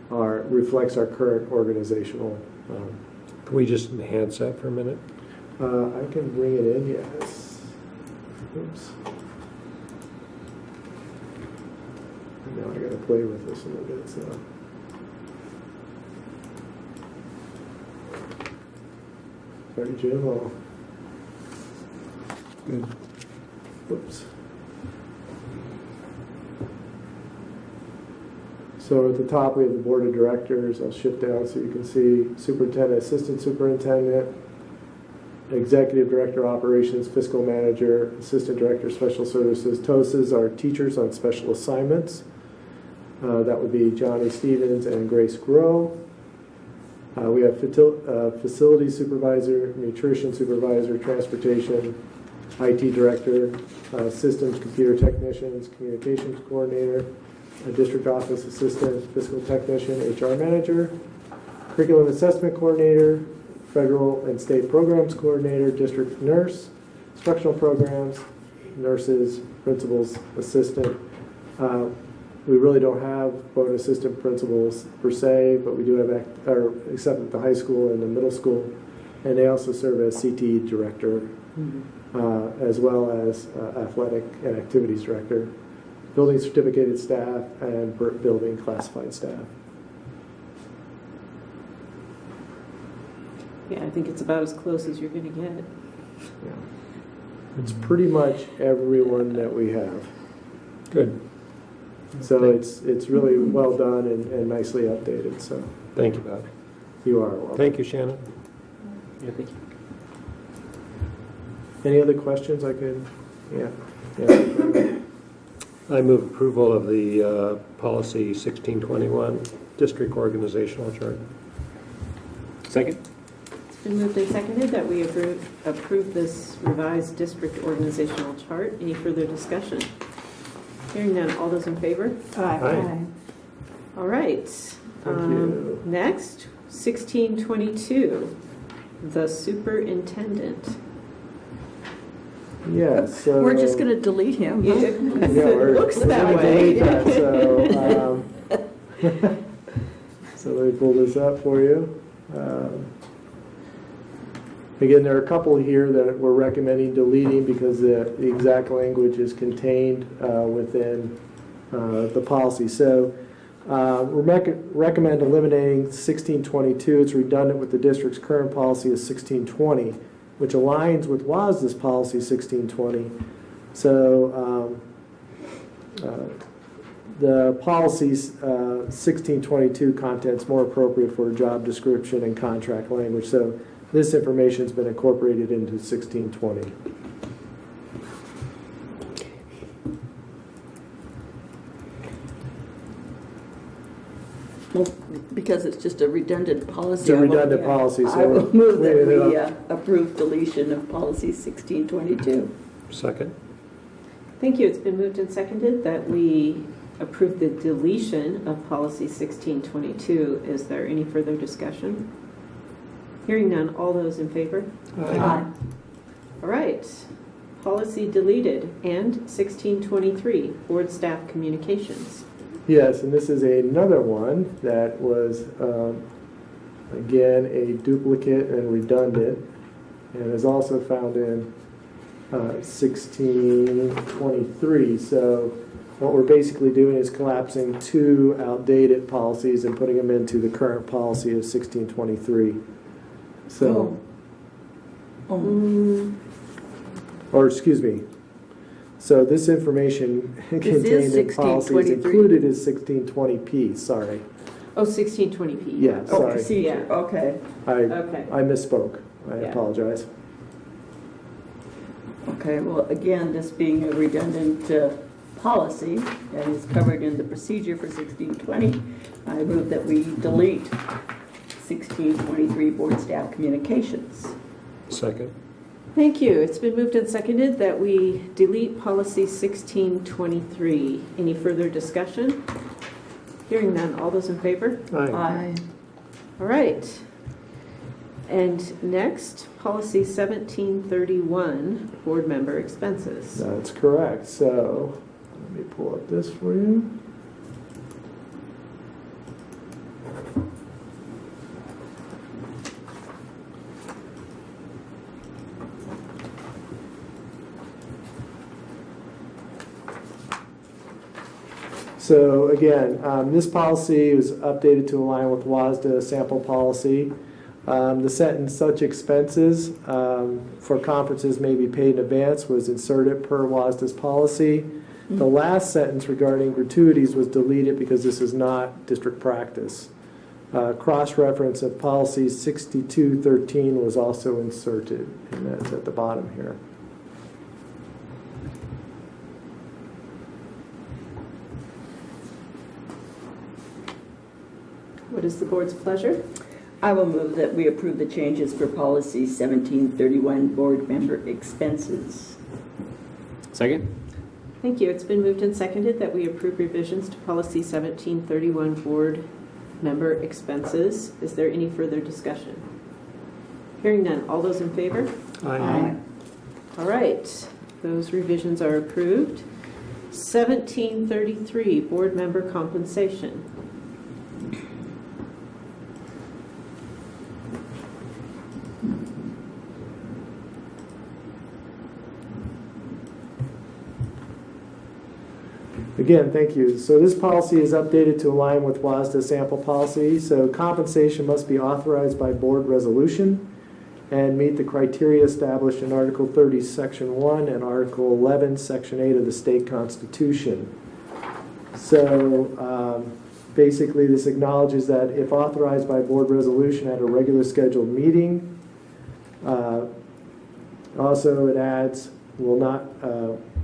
reflects our current organizational. Can we just enhance that for a minute? I can bring it in, yes. Oops. Now I got to play with this a little bit. So. Sorry, Jim. Good. Whoops. So at the top, we have the board of directors. I'll shift down so you can see superintendent, assistant superintendent, executive director operations, fiscal manager, assistant director special services. TOSAs are teachers on special assignments. That would be Johnny Stevens and Grace Grow. We have facility supervisor, nutrition supervisor, transportation, IT director, systems, computer technicians, communications coordinator, a district office assistant, fiscal technician, HR manager, curriculum assessment coordinator, federal and state programs coordinator, district nurse, instructional programs, nurses, principals, assistant. We really don't have both assistant principals per se, but we do have, except at the high school and the middle school, and they also serve as CTE director, as well as athletic and activities director, building certificated staff, and building classified staff. Yeah, I think it's about as close as you're going to get. Yeah. It's pretty much everyone that we have. Good. So it's really well done and nicely updated. So Thank you, Bob. you are welcome. Thank you, Shannon. Yeah, thank you. Any other questions I could? Yeah. I move approval of the policy 1621, district organizational chart. Second? It's been moved and seconded that we approve this revised district organizational chart. Any further discussion? Hearing none, all those in favor? Aye. All right. Thank you. Next, 1622, the superintendent. Yeah, so We're just going to delete him. Yeah. Looks we're that gonna way. delete that, so, so let me pull this up for you. Again, there are a couple here that we're recommending deleting because the exact language is contained within the policy. So we recommend eliminating 1622. It's redundant with the district's current policy of 1620, which aligns with WASDA's policy 1620. So the policy's 1622 content's more appropriate for job description and contract language. So this information's been incorporated into 1620. Well, because it's just a redundant policy. It's a redundant policy, so I will move that cleaning it we up. approve deletion of policy 1622. Second. Thank you. It's been moved and seconded that we approve the deletion of policy 1622. Is there any further discussion? Hearing none, all those in favor? Aye. All right. Policy deleted. And 1623, board staff communications. Yes, and this is another one that was, again, a duplicate and redundant, and is also found in 1623. So what we're basically doing is collapsing two outdated policies and putting them into the current policy of 1623. So, or excuse me. So this information contained in policy is included as 1620P, sorry. Oh, 1620P. Yeah, Oh, sorry. procedure, okay. Okay. I misspoke. I Yeah. apologize. Okay, well, again, this being a redundant policy and is covered in the procedure for 1620, I move that we delete 1623 board staff communications. Second. Thank you. It's been moved and seconded that we delete policy 1623. Any further discussion? Hearing none. All those in favor? Aye. All right. And next, policy 1731, board member expenses. That's correct. So let me pull up this for you. So again, this policy was updated to align with WASDA sample policy. The sentence, "Such expenses for conferences may be paid in advance," was inserted per WASDA's policy. The last sentence regarding gratuities was deleted because this is not district practice. Cross-reference of policy 6213 was also inserted, and that's at the bottom here. What is the board's pleasure? I will move that we approve the changes for policy 1731, board member expenses. Second? Thank you. It's been moved and seconded that we approve revisions to policy 1731, board member expenses. Is there any further discussion? Hearing none. All those in favor? Aye. All right. Those revisions are approved. 1733, board member compensation. Again, thank you. So this policy is updated to align with WASDA sample policy. So compensation must be authorized by board resolution and meet the criteria established in Article 30, Section 1 and Article 11, Section 8 of the state constitution. So basically this acknowledges that if authorized by board resolution at a regular scheduled meeting, also it adds, will not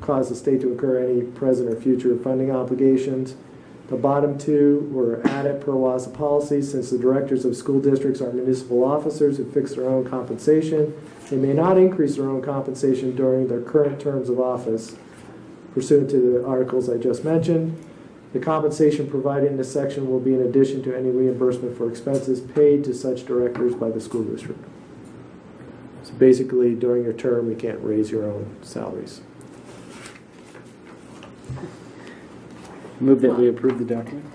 cause the state to incur any present or future funding obligations. The bottom two were added per WASDA policy. Since the directors of school districts are municipal officers who fix their own compensation, they may not increase their own compensation during their current terms of office pursuant to the articles I just mentioned. The compensation provided in this section will be in addition to any reimbursement for expenses paid to such directors by the school district. So basically, during your term, you can't raise your own salaries. Move that we approve the document.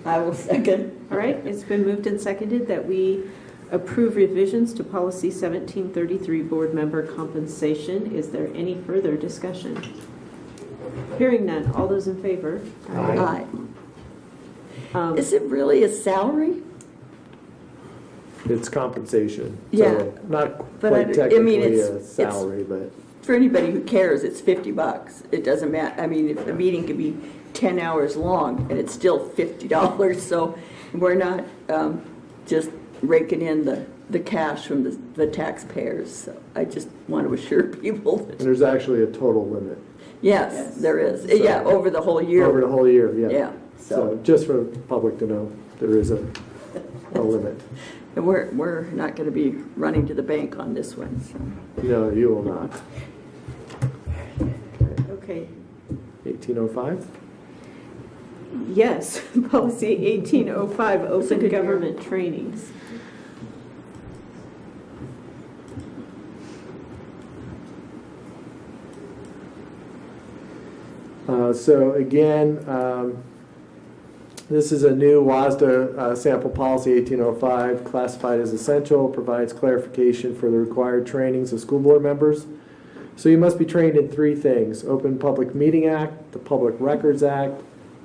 I will second. All right. It's been moved and seconded that we approve revisions to policy 1733, board member compensation. Is there any further discussion? Hearing none. All those in favor? Aye. Um, Is it really a salary? It's compensation. Yeah. So not But quite I mean, technically it's- a salary, but For anybody who cares, it's $50. It doesn't matter. I mean, if the meeting could be 10 hours long and it's still $50, so we're not just raking in the cash from the taxpayers. So I just want to assure people and that, there's actually a total limit yes, there is. So- Yeah, over the whole year. over the whole year, yeah. Yeah, So just for the public to know, there is a limit. And we're not going to be running to the bank on this one, so. No, you will not. Okay. 1805? Yes. Policy 1805, a open good government trainings. So again, this is a new WASDA sample policy 1805, classified as essential, provides clarification for the required trainings of school board members. So you must be trained in three things: Open Public Meeting Act, the Public Records Act,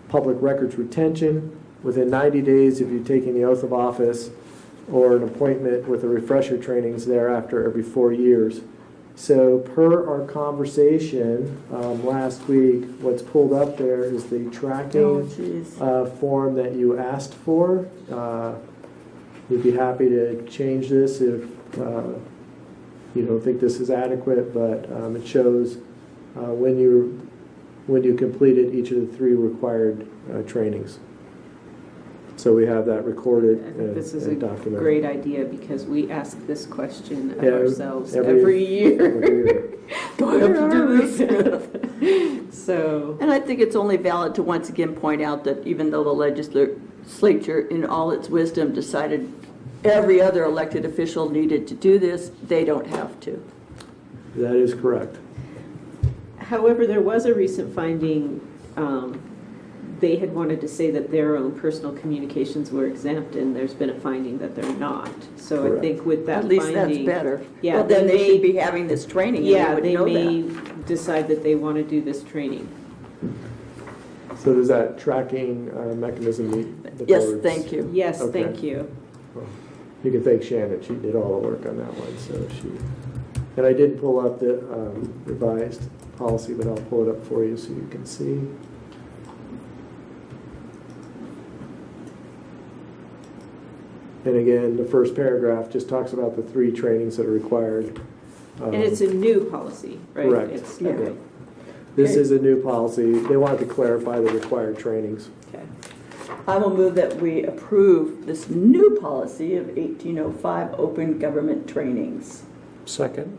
Public Records Retention, within 90 days if you're taking the oath of office, or an appointment with the refresher trainings thereafter every 4 years. So per our conversation last week, what's pulled up there is the Oh, tracking geez. form that you asked for. We'd be happy to change this if you don't think this is adequate, but it shows when you completed each of the three required trainings. So we have that recorded I think and this is a documented. great idea because we ask this question of Yeah, ourselves every every year. Every year. Do I have to do this? So, And I think it's only valid to once again point out that even though the legislature, in all its wisdom, decided every other elected official needed to do this, they don't have to. That is correct. however, there was a recent finding, they had wanted to say that their own personal communications were exempt, and there's been a finding that they're not. So I Correct. think with that At least that's finding, better. Yeah, Well, then they they should may- be having this training, and yeah, they would they know may that. decide that they want to do this training. So does that tracking mechanism meet the Yes, board's- thank you. Yes, Okay. thank you. You can thank Shannon, she did all the work on that one, so and I did pull up the revised policy, but I'll pull it up for you so you can see. And again, the first paragraph just talks about the 3 trainings that are required. And it's a new policy, right? Correct. It's, Yeah. okay. This is a new policy. They wanted to clarify the required trainings. Okay. I will move that we approve this new policy of 1805, open government trainings. Second?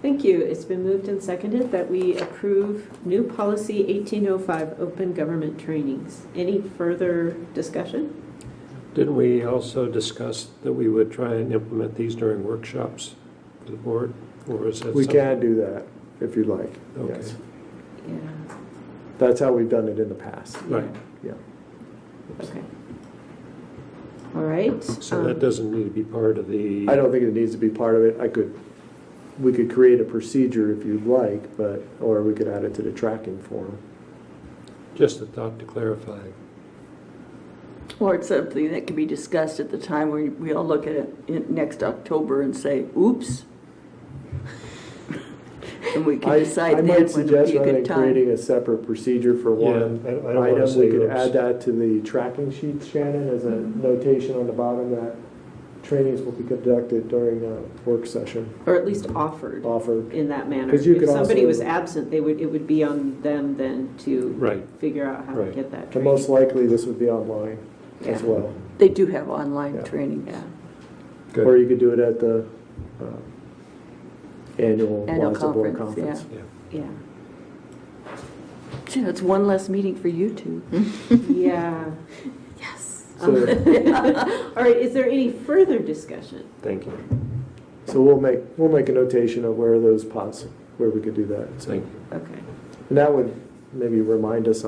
Thank you. It's been moved and seconded that we approve new policy 1805, open government trainings. Any further discussion? Didn't we also discuss that we would try and implement these during workshops for the board? Or is that We something- can do that if you'd like. Okay. Yes. Yeah. That's how we've done it in the past. Right. Yeah. Okay. All right. So that doesn't need to be part of the... I don't think it needs to be part of it. We could create a procedure if you'd like, or we could add it to the tracking form. Just a thought to clarify. Or it's something that can be discussed at the time where we all look at it next October and say, oops. And we can decide I then might when would suggest be a rather good than time. creating a separate procedure for Yeah, one I don't wanna item, say we could oops. add that to the tracking sheets, Shannon, as a notation on the bottom that trainings will be conducted during a work session Or at least offered offered. in that manner. 'Cause you If could somebody also- was absent, it would be on them then to Right. figure out how to Right. get that And training. most likely this would be online as Yeah. well. They do have online Yeah. training. Yeah. Good. Or you could do it at the annual Annual Lions of War conference, conference. Yeah. Gee, that's one less meeting for you two. Yeah. Yes. So, All right, is there any further discussion? Thank you. so we'll make a notation of where those pots, where we could do that. So, Thank you. Okay. and that would maybe remind us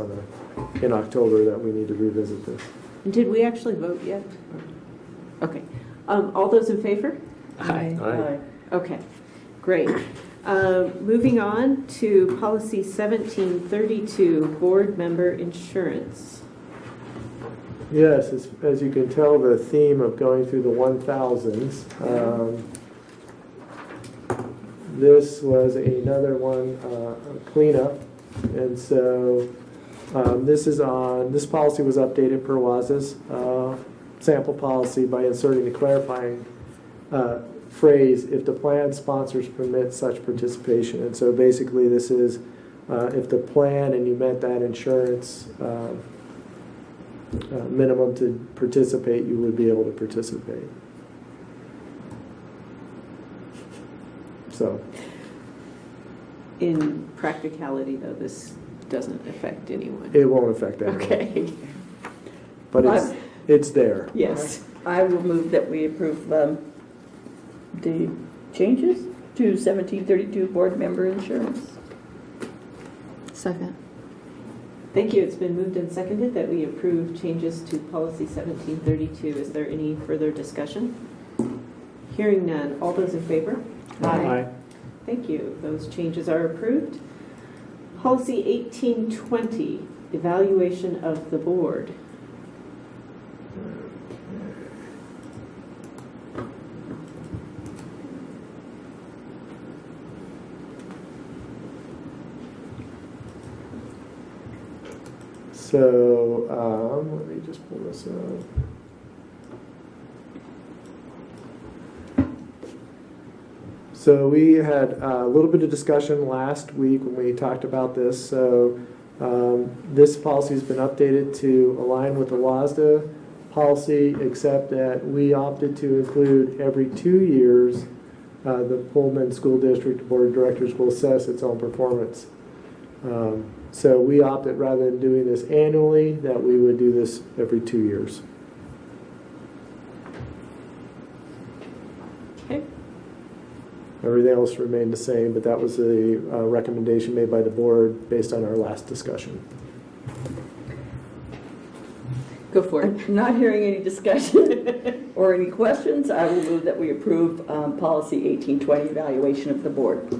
in October that we need to revisit this. And did we actually vote yet? Okay. All those in favor? Aye. Okay, great. Moving on to policy 1732, board member insurance. Yes, as you can tell, the theme of going through the 1000s. This was another one, cleanup. And so this policy was updated per WASA's sample policy by inserting the clarifying phrase, if the plan sponsors permit such participation. And so basically this is if the plan and you met that insurance minimum to participate, you would be able to participate. So, In practicality, though, this doesn't affect anyone. it won't affect anyone. Okay, But it's there. yes. I will move that we approve the changes to 1732 board member insurance. Second. Thank you. It's been moved and seconded that we approve changes to policy 1732. Is there any further discussion? Hearing none. All those in favor? Aye. Thank you. Those changes are approved. Policy 1820, evaluation of the board. So, let me just pull this up. So we had a little bit of discussion last week when we talked about this. So this policy has been updated to align with the WASDA policy, except that we opted to include every 2 years the Pullman School District Board of Directors will assess its own performance. So we opted, rather than doing this annually, that we would do this every 2 years. Okay. Everything else remained the same, but that was the recommendation made by the board based on our last discussion. Go for it. Not hearing any discussion or any questions, I will move that we approve policy 1820, evaluation of the board.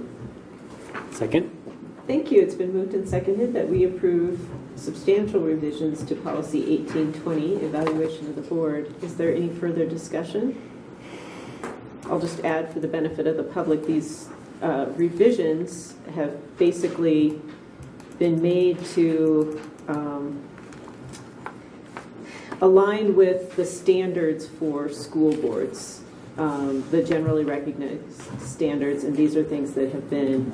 Second? Thank you. It's been moved and seconded that we approve substantial revisions to policy 1820, evaluation of the board. Is there any further discussion? I'll just add for the benefit of the public, these revisions have basically been made to align with the standards for school boards, the generally recognized standards, and these are things that have been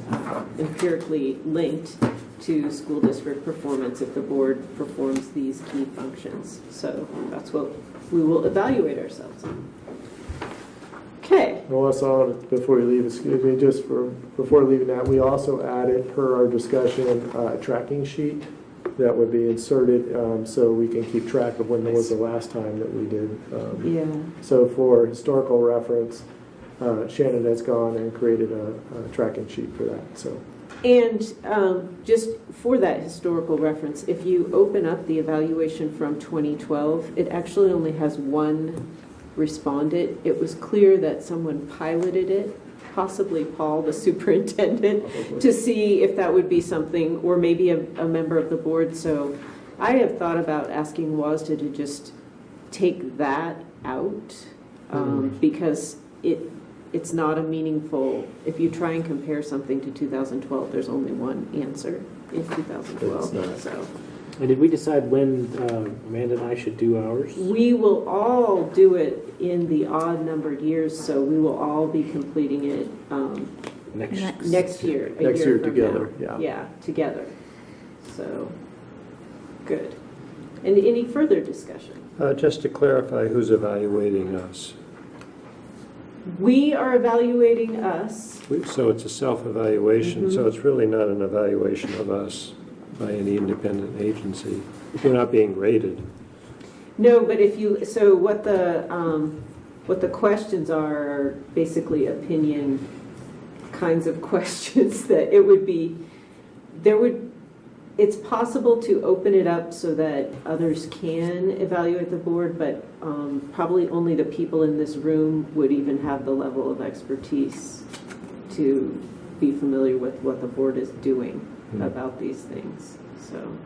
empirically linked to school district performance if the board performs these key functions. So that's what we will evaluate ourselves on. Okay. And also, before you leave, excuse me, before leaving that, we also added, per our discussion, a tracking sheet that would be inserted so we can keep track of when was the last time that we did. Yeah. So for historical reference, Shannon has gone and created a tracking sheet for that. So. And just for that historical reference, if you open up the evaluation from 2012, it actually only has one respondent. It was clear that someone piloted it, possibly Paul, the superintendent, to see if that would be something, or maybe a member of the board. So I have thought about asking WASDA to just take that out because it's not a meanamingful, if you try and compare something to 2012, there's only one answer in 2012. So. And did we decide when Amanda and I should do ours? We will all do it in the odd numbered years, so we will all be completing it next year. Next year from together, now. Yeah, together. So, good. And any further discussion? Just to clarify, who's evaluating us? We are evaluating us. So it's a self-evaluation, so it's really not an evaluation of us by any independent agency. We're not being graded. No, but if you, so what the questions are basically opinion kinds of questions that it would be, it's possible to open it up so that others can evaluate the board, but probably only the people in this room would even have the level of expertise to be familiar with what the board is doing about these things. So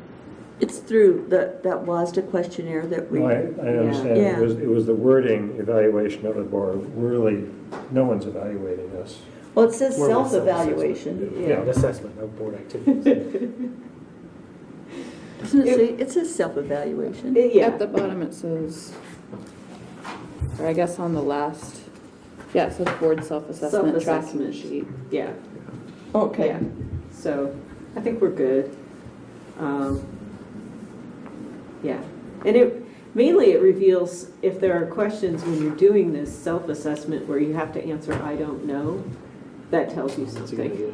It's through that WASDA questionnaire that we... No, I understand. Yeah. It was the wording, evaluation of the board. Really, no one's evaluating us. Well, it says More of a self-evaluation. Yeah. Assessment of board activities. Doesn't it say, it says self-evaluation? yeah, At the bottom it says, or I guess on the last, yeah, it says board self-assessment tracking Self-assessment. sheet. yeah. Okay. Yeah. So I think we're good. Yeah. And it reveals if there are questions when you're doing this self-assessment where you have to answer, I don't know, that tells you something.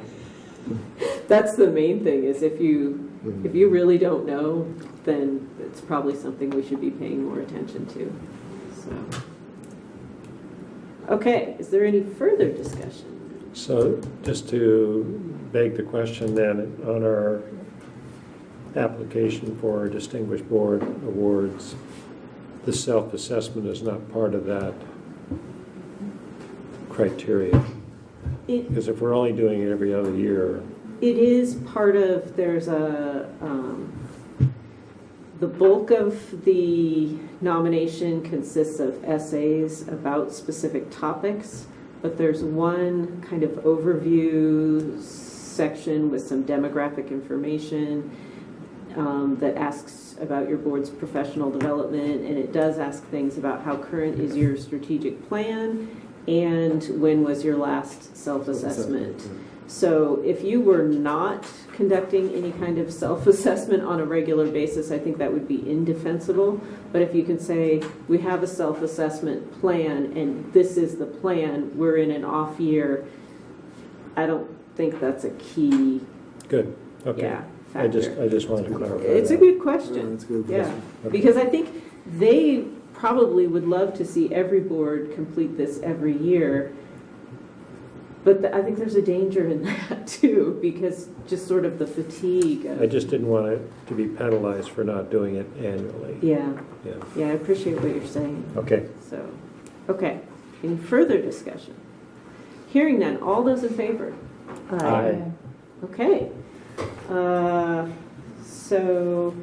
That's the main thing, is if you really don't know, then it's probably something we should be paying more attention to. So. Okay, is there any further discussion? So just to beg the question then, on our application for Distinguished Board Awards, the self-assessment is not part of that criteria. Because if we're only doing it every other year... It is part of, there's the bulk of the nomination consists of essays about specific topics, but there's one kind of overview section with some demographic information that asks about your board's professional development, and it does ask things about how current is your strategic plan and when was your last self-assessment. So if you were not conducting any kind of self-assessment on a regular basis, I think that would be indefensible. But if you can say, we have a self-assessment plan and this is the plan, we're in an off year, I don't think that's a key. Good, okay. Yeah, I factor. just wanted to clarify It's that. a good question. That's a good Yeah, question. because I think they probably would love to see every board complete this every year. But I think there's a danger in that too, because just sort of the fatigue. I just didn't want it to be penalized for not doing it annually. Yeah, Yeah. I appreciate what you're saying. Okay. So, okay, any further discussion? Hearing none, all those in favor? Aye. Okay, So,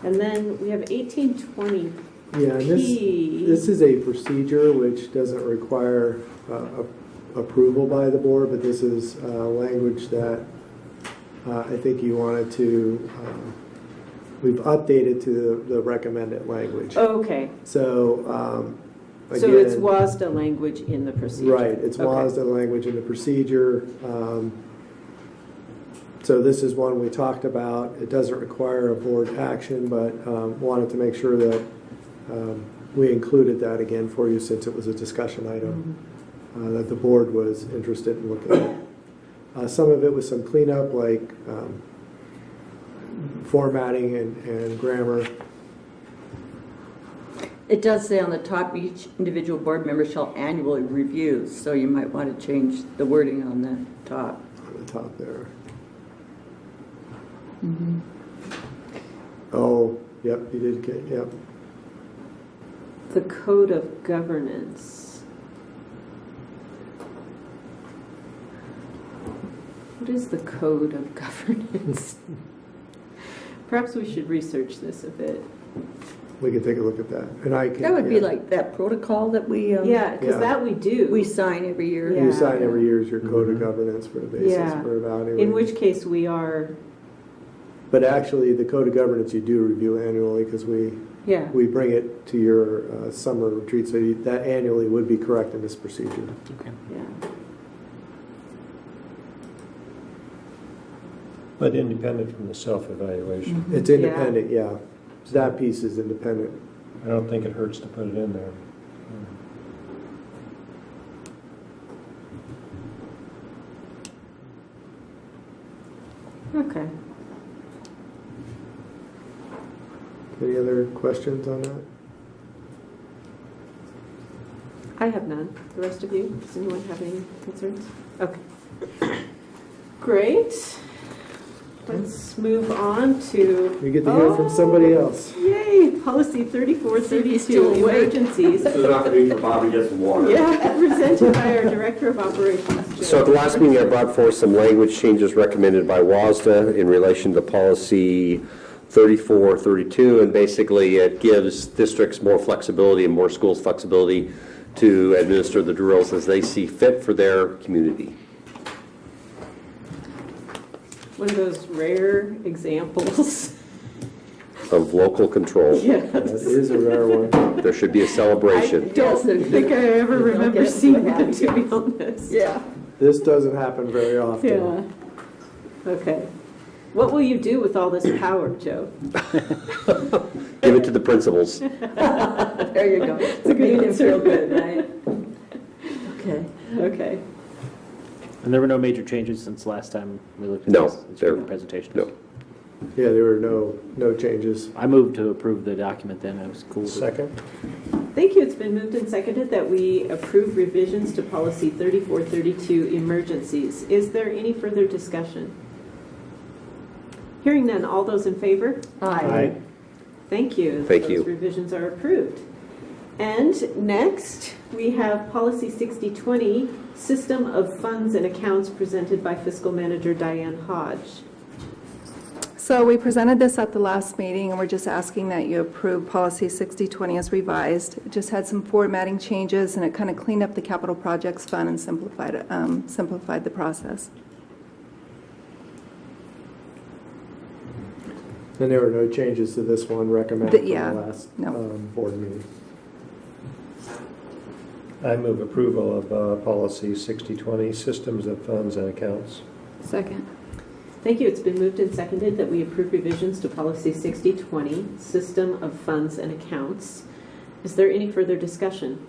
and then we have 1820P. Yeah, and this is a procedure which doesn't require approval by the board, but this is language that I think you wanted to, we've updated to the recommended language. Okay, So, so it's again, WASDA language in the procedure. right, it's Okay. WASDA language in the procedure. So this is one we talked about. It doesn't require a board action, but wanted to make sure that we included that again for you since it was a discussion item that the board was interested in looking at. Some of it was some cleanup, like formatting and grammar. It does say on the top, each individual board member shall annually review, so you might want to change the wording on the top. On the top there. Oh, yep, you did get, yep. The code of governance. What is the code of governance? Perhaps we should research this a bit. We can take a look at that. And I can. That would be yeah. like that protocol that we Yeah, because Yeah. that we do. we sign every year. Yeah. You sign every year as your code of governance for the basis Yeah. for evaluating. In which case we are, But actually, the code of governance you do review annually because we bring it to your summer retreat. So that annually would be correct in this procedure. Okay. yeah. But independent from the self-evaluation. It's independent, yeah. That piece is independent. I don't think it hurts to put it in there. Okay. Any other questions on that? I have none. The rest of you? Does anyone have any concerns? Okay. Great. Let's move on to. You get to hear from somebody else. Yay! Policy 3432, Still awake. emergencies. This is an opportunity for Bob to get some water. Yeah, presented by our Director of Operations. So at the last meeting, I brought forth some language changes recommended by WASDA in relation to policy 3432, and basically it gives districts more flexibility and more schools flexibility to administer the drills as they see fit for their community. One of those rare examples. Of local control. That Yes. is a rare one. There should be a I celebration. don't think I ever remember get seeing so that, to be honest. Yeah. This doesn't happen very often. Yeah. Okay. What will you do with all this power, Joe? Give it to the principals. There you go. It's a good Make them answer. feel good, right? Okay. Okay. And there were no major changes since last time we looked at No, this there- presentation? no. Yeah, there were no changes. I moved to approve the document then. I was cool with it. Second? Thank you. It's been moved and seconded that we approve revisions to policy 3432, emergencies. Is there any further discussion? Hearing none, all those in favor? Aye. Thank you. Thank you. Those revisions are approved. And next, we have policy 6020, system of funds and accounts, presented by fiscal manager Diane Hodge. So we presented this at the last meeting, and we're just asking that you approve policy 6020 as revised. It just had some formatting changes, and it kind of cleaned up the capital projects fund and simplified the process. And there were no changes to this one recommended from Yeah, the last no. board meeting. I move approval of policy 6020, systems of funds and accounts. Second. Thank you. It's been moved and seconded that we approve revisions to policy 6020, system of funds and accounts. Is there any further discussion?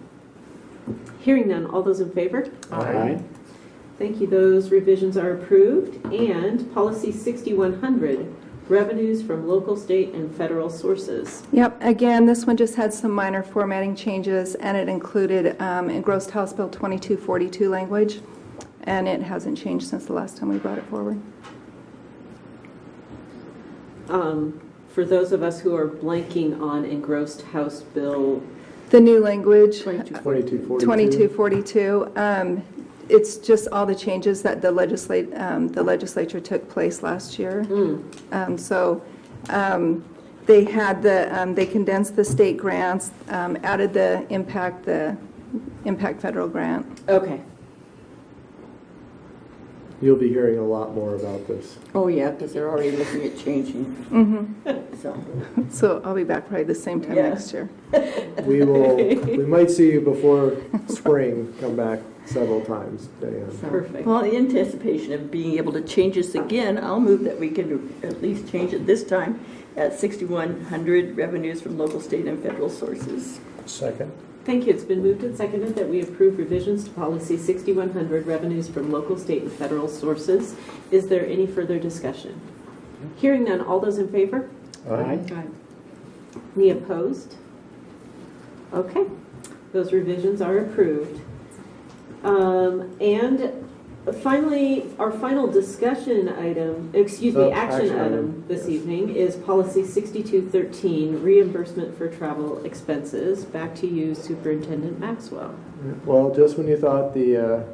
Hearing none, all those in favor? Aye. Thank you. Those revisions are approved. And policy 6100, revenues from local, state, and federal sources. Yep, again, this one just had some minor formatting changes, and it included engrossed House Bill 2242 language, and it hasn't changed since the last time we brought it forward. For those of us who are blanking on engrossed House Bill The new language, 2242. 2242, it's just all the changes that the legislature took place last year. They had they condensed the state grants, added the impact federal grant. Okay. You'll be hearing a lot more about this. Oh, yeah, because they're already looking at changing, so. So I'll be back probably the same time Yeah. next year. We might see you before spring, come back several times, Diane. Perfect. Well, in anticipation of being able to change this again, I'll move that we can at least change it this time at 6,100 revenues from local, state, and federal sources. Second. Thank you. It's been moved and seconded that we approve revisions to policy 6100, revenues from local, state, and federal sources. Is there any further discussion? Hearing none, all those in favor? Aye. Any opposed? Okay, those revisions are approved. And finally, our final discussion item, action item this evening is policy 6213, reimbursement for travel expenses. Back to you, Superintendent Maxwell. Well, just when you thought the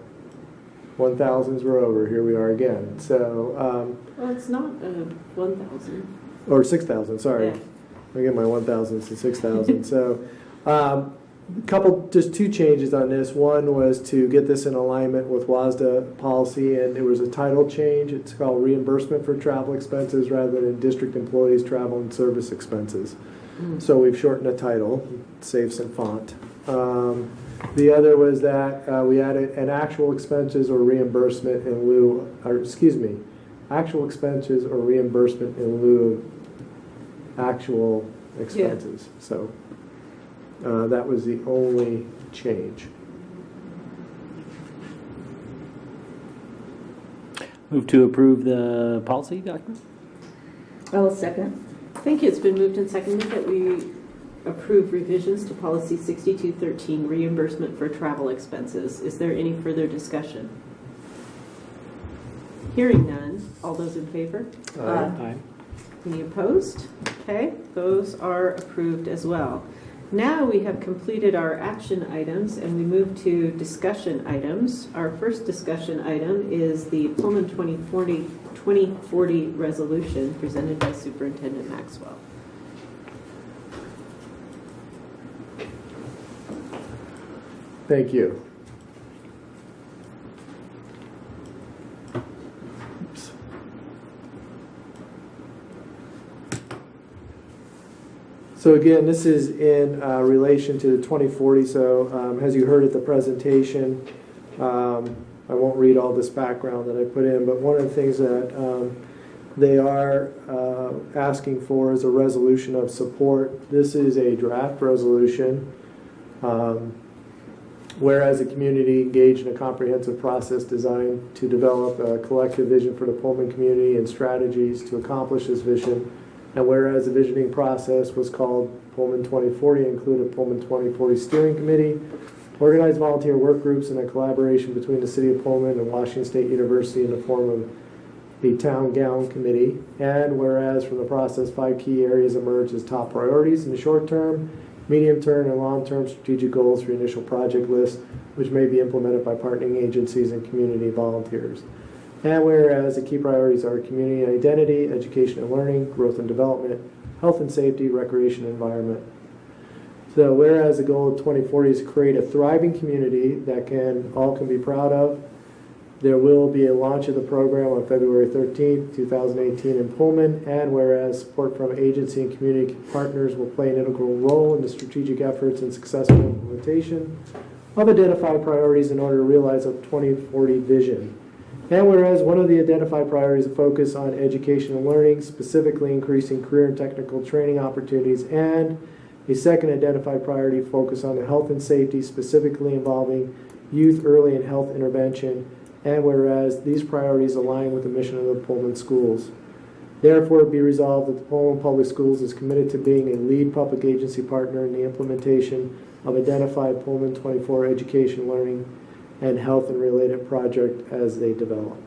1,000s were over, here we are again. So, Well, it's not 1,000. or 6,000, sorry. Yeah. I get my 1,000s to 6,000. So, just two changes on this. One was to get this in alignment with WASDA policy, and there was a title change. It's called reimbursement for travel expenses rather than district employees' travel and service expenses. So we've shortened the title, saved some font. The other was that we added an actual expenses or reimbursement in lieu, actual expenses or reimbursement in lieu of actual expenses. So that was the only change. Move to approve the policy document? I'll second. Thank you. It's been moved and seconded that we approve revisions to policy 6213, reimbursement for travel expenses. Is there any further discussion? Hearing none, all those in favor? Aye. Any opposed? Okay, those are approved as well. Now we have completed our action items and we move to discussion items. Our first discussion item is the Pullman 2040 resolution presented by Superintendent Maxwell. Thank you. Oops. So again, this is in relation to the 2040. So as you heard at the presentation, I won't read all this background that I put in, but one of the things that they are asking for is a resolution of support. This is a draft resolution. Whereas the community engaged in a comprehensive process designed to develop a collective vision for the Pullman community and strategies to accomplish this vision, and whereas the visioning process was called Pullman 2040, included Pullman 2040 Steering Committee, organized volunteer work groups, and a collaboration between the City of Pullman and Washington State University in the form of the Town Gown Committee, and whereas from the process 5 key areas emerged as top priorities in the short term, medium-term, and long-term strategic goals for initial project lists, which may be implemented by partnering agencies and community volunteers. And whereas the key priorities are community identity, education and learning, growth and development, health and safety, recreation and environment. So whereas the goal of 2040 is to create a thriving community that all can be proud of, there will be a launch of the program on February 13th, 2018 in Pullman, and whereas support from agency and community partners will play an integral role in the strategic efforts and successful implementation of identified priorities in order to realize a 2040 vision. And whereas one of the identified priorities is focus on education and learning, specifically increasing career and technical training opportunities, and a second identified priority focus on the health and safety, specifically involving youth early and health intervention, and whereas these priorities align with the mission of the Pullman schools. Therefore, it be resolved that the Pullman Public Schools is committed to being a lead public agency partner in the implementation of identified Pullman 24 education, learning, and health and related project as they develop.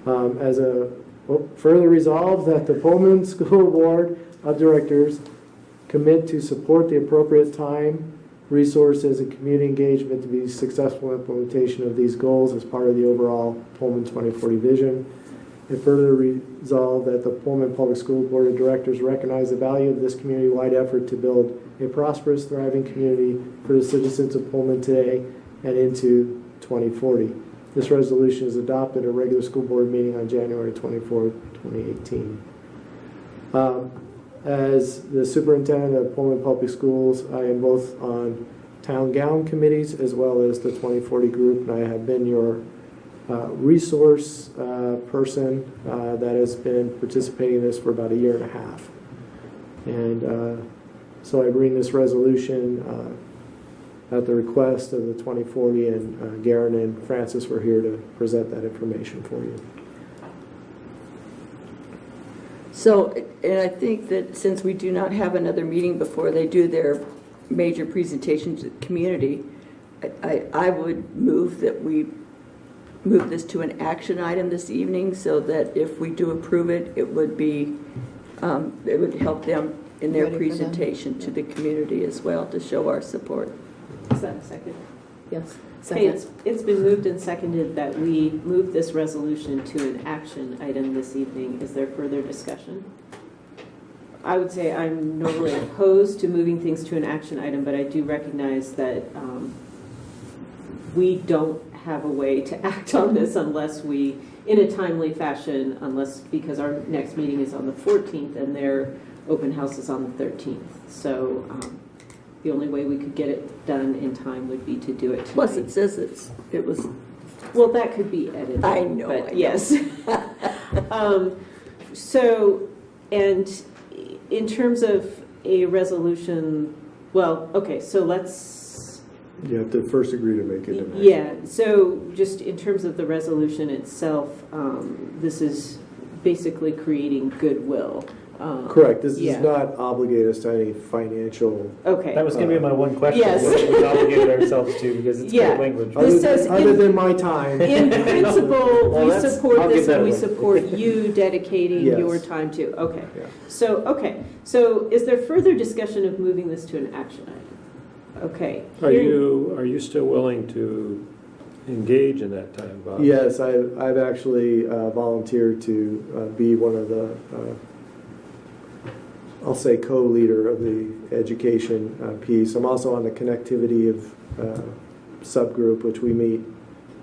Further resolved that the Pullman School Board of Directors commit to support the appropriate time resources and community engagement to be successful implementation of these goals as part of the overall Pullman 2040 vision. And further resolve that the Pullman Public School Board of Directors recognize the value of this community-wide effort to build a prosperous, thriving community for the citizens of Pullman today and into 2040. This resolution is adopted at a regular school board meeting on January 24, 2018. As the superintendent of Pullman Public Schools, I am both on town gown committees as well as the 2040 group, and I have been your resource person that has been participating in this for about a year and a half. And so I bring this resolution at the request of the 2040, and Garen and Francis were here to present that information for you. So, and I think that since we do not have another meeting before they do their major presentation to the community, I would move that we move this to an action item this evening so that if we do approve it, it would be, it would help them in their Ready for them. presentation to the community as well to show our support. Is that a second? Yes. Okay, Second. it's been moved and seconded that we move this resolution to an action item this evening. Is there further discussion? I would say I'm normally opposed to moving things to an action item, but I do recognize that we don't have a way to act on this unless we, in a timely fashion, because our next meeting is on the 14th and their open house is on the 13th. So the only way we could get it done in time would be to do it tonight. Plus, it says it was. Well, that could be edited. I know. But yes. So, and in terms of a resolution, well, okay, so let's. You have to first agree to make it an action. Yeah, so just in terms of the resolution itself, this is basically creating goodwill. Correct. This yeah. does not obligate us to any financial. Okay. That was going to be my one question. Yes. What we obligated ourselves to, because it's Yeah. great language. This says Other than my time. In principle, Well, we that's- support I'll this give that and we away. support you dedicating Yes. your time to. Okay. Yeah. So is there further discussion of moving this to an action item? Okay. Are you still willing to engage in that time, Bob? Yes, I've actually volunteered to be one of the, I'll say, co-leader of the education piece. I'm also on the connectivity of subgroup, which we meet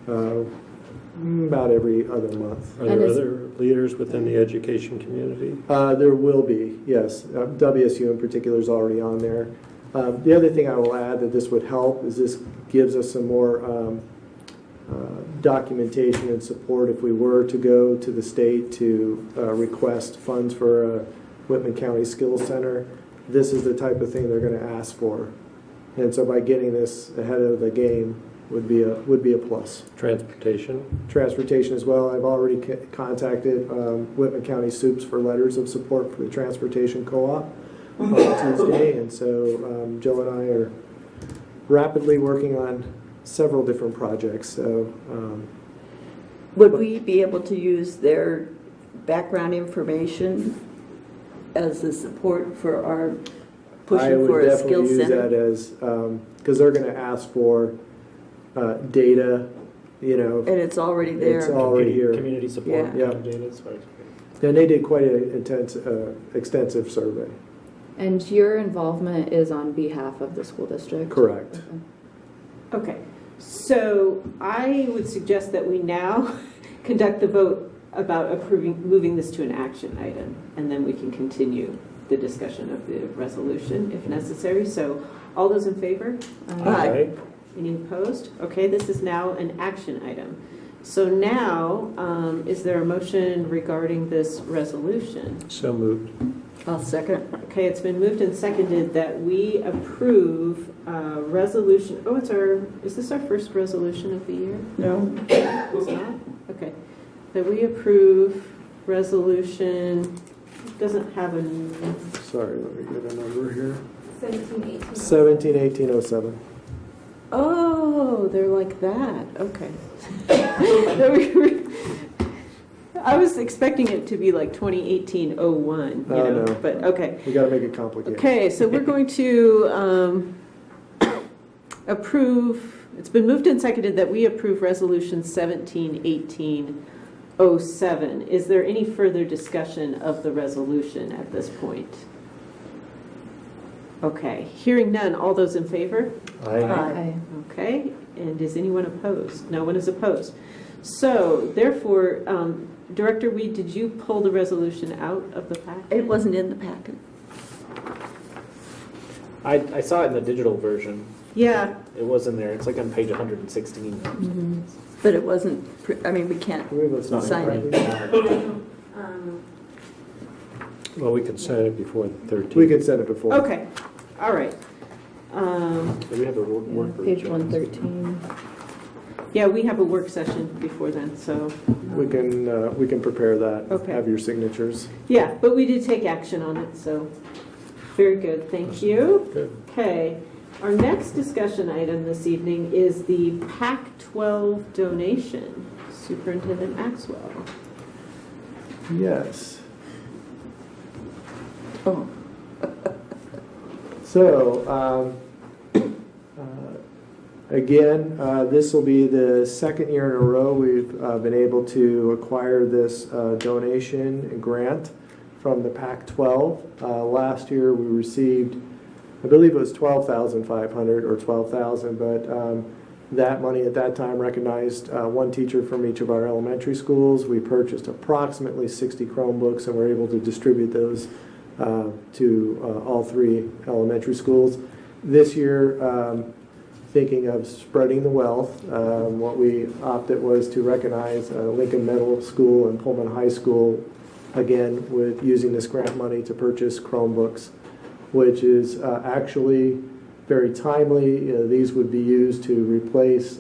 about every other month. Are there other leaders within the education community? There will be, yes. WSU in particular is already on there. The other thing I will add that this would help is this gives us some more documentation and support if we were to go to the state to request funds for a Whitman County Skills Center. This is the type of thing they're going to ask for. And so by getting this ahead of the game would be a plus. Transportation? Transportation as well. I've already contacted Whitman County Soups for letters of support for the transportation co-op on Tuesday, and so Joe and I are rapidly working on several different projects. So, Would we be able to use their background information as the support for our pushing for a skills I would definitely use center? that as because they're going to ask for data, And it's already there. It's already here. Community support. Yeah. Data, as far as- And they did quite an extensive survey. And your involvement is on behalf of the school district? Correct. Okay. Okay. So I would suggest that we now conduct the vote about moving this to an action item, and then we can continue the discussion of the resolution if necessary. So all those in favor? Aye. Any opposed? Okay, this is now an action item. So now, is there a motion regarding this resolution? So moved. I'll second. Okay, it's been moved and seconded that we approve resolution, is this our first resolution of the year? No. It's not? Okay. That we approve resolution, doesn't have a, Sorry, let me get a number here. 1718. 171807. oh, they're like that, okay. I was expecting it to be like 2018-01, No. but okay. We got to make it complicated. Okay, so we're going to it's been moved and seconded that we approve Resolution 171807. Is there any further discussion of the resolution at this point? Okay, hearing none, all those in favor? Aye. Okay, and is anyone opposed? No one is opposed. So therefore, Director Weed, did you pull the resolution out of the packet? It wasn't in the packet. I saw it in the digital version. Yeah, It was in there. It's like on page 116. But it wasn't, I mean, we can't Do we have a sign it. Well, we can sign it before the 13th. We can send it before. okay, all right. We have a work group. Page 113. Yeah, we have a work session before then, so, We can prepare that, Okay. have your signatures. yeah, but we did take action on it, so, very good, thank you. Good. Okay, our next discussion item this evening is the Pac-12 donation. Superintendent Maxwell. Yes. Oh, So, again, this will be the second year in a row we've been able to acquire this donation grant from the Pac-12. Last year we received, I believe it was $12,500 or $12,000, but that money at that time recognized one teacher from each of our elementary schools. We purchased approximately 60 Chromebooks and were able to distribute those to all 3 elementary schools. This year, thinking of spreading the wealth, what we opted was to recognize Lincoln Middle School and Pullman High School, again, with using this grant money to purchase Chromebooks, which is actually very timely. These would be used to replace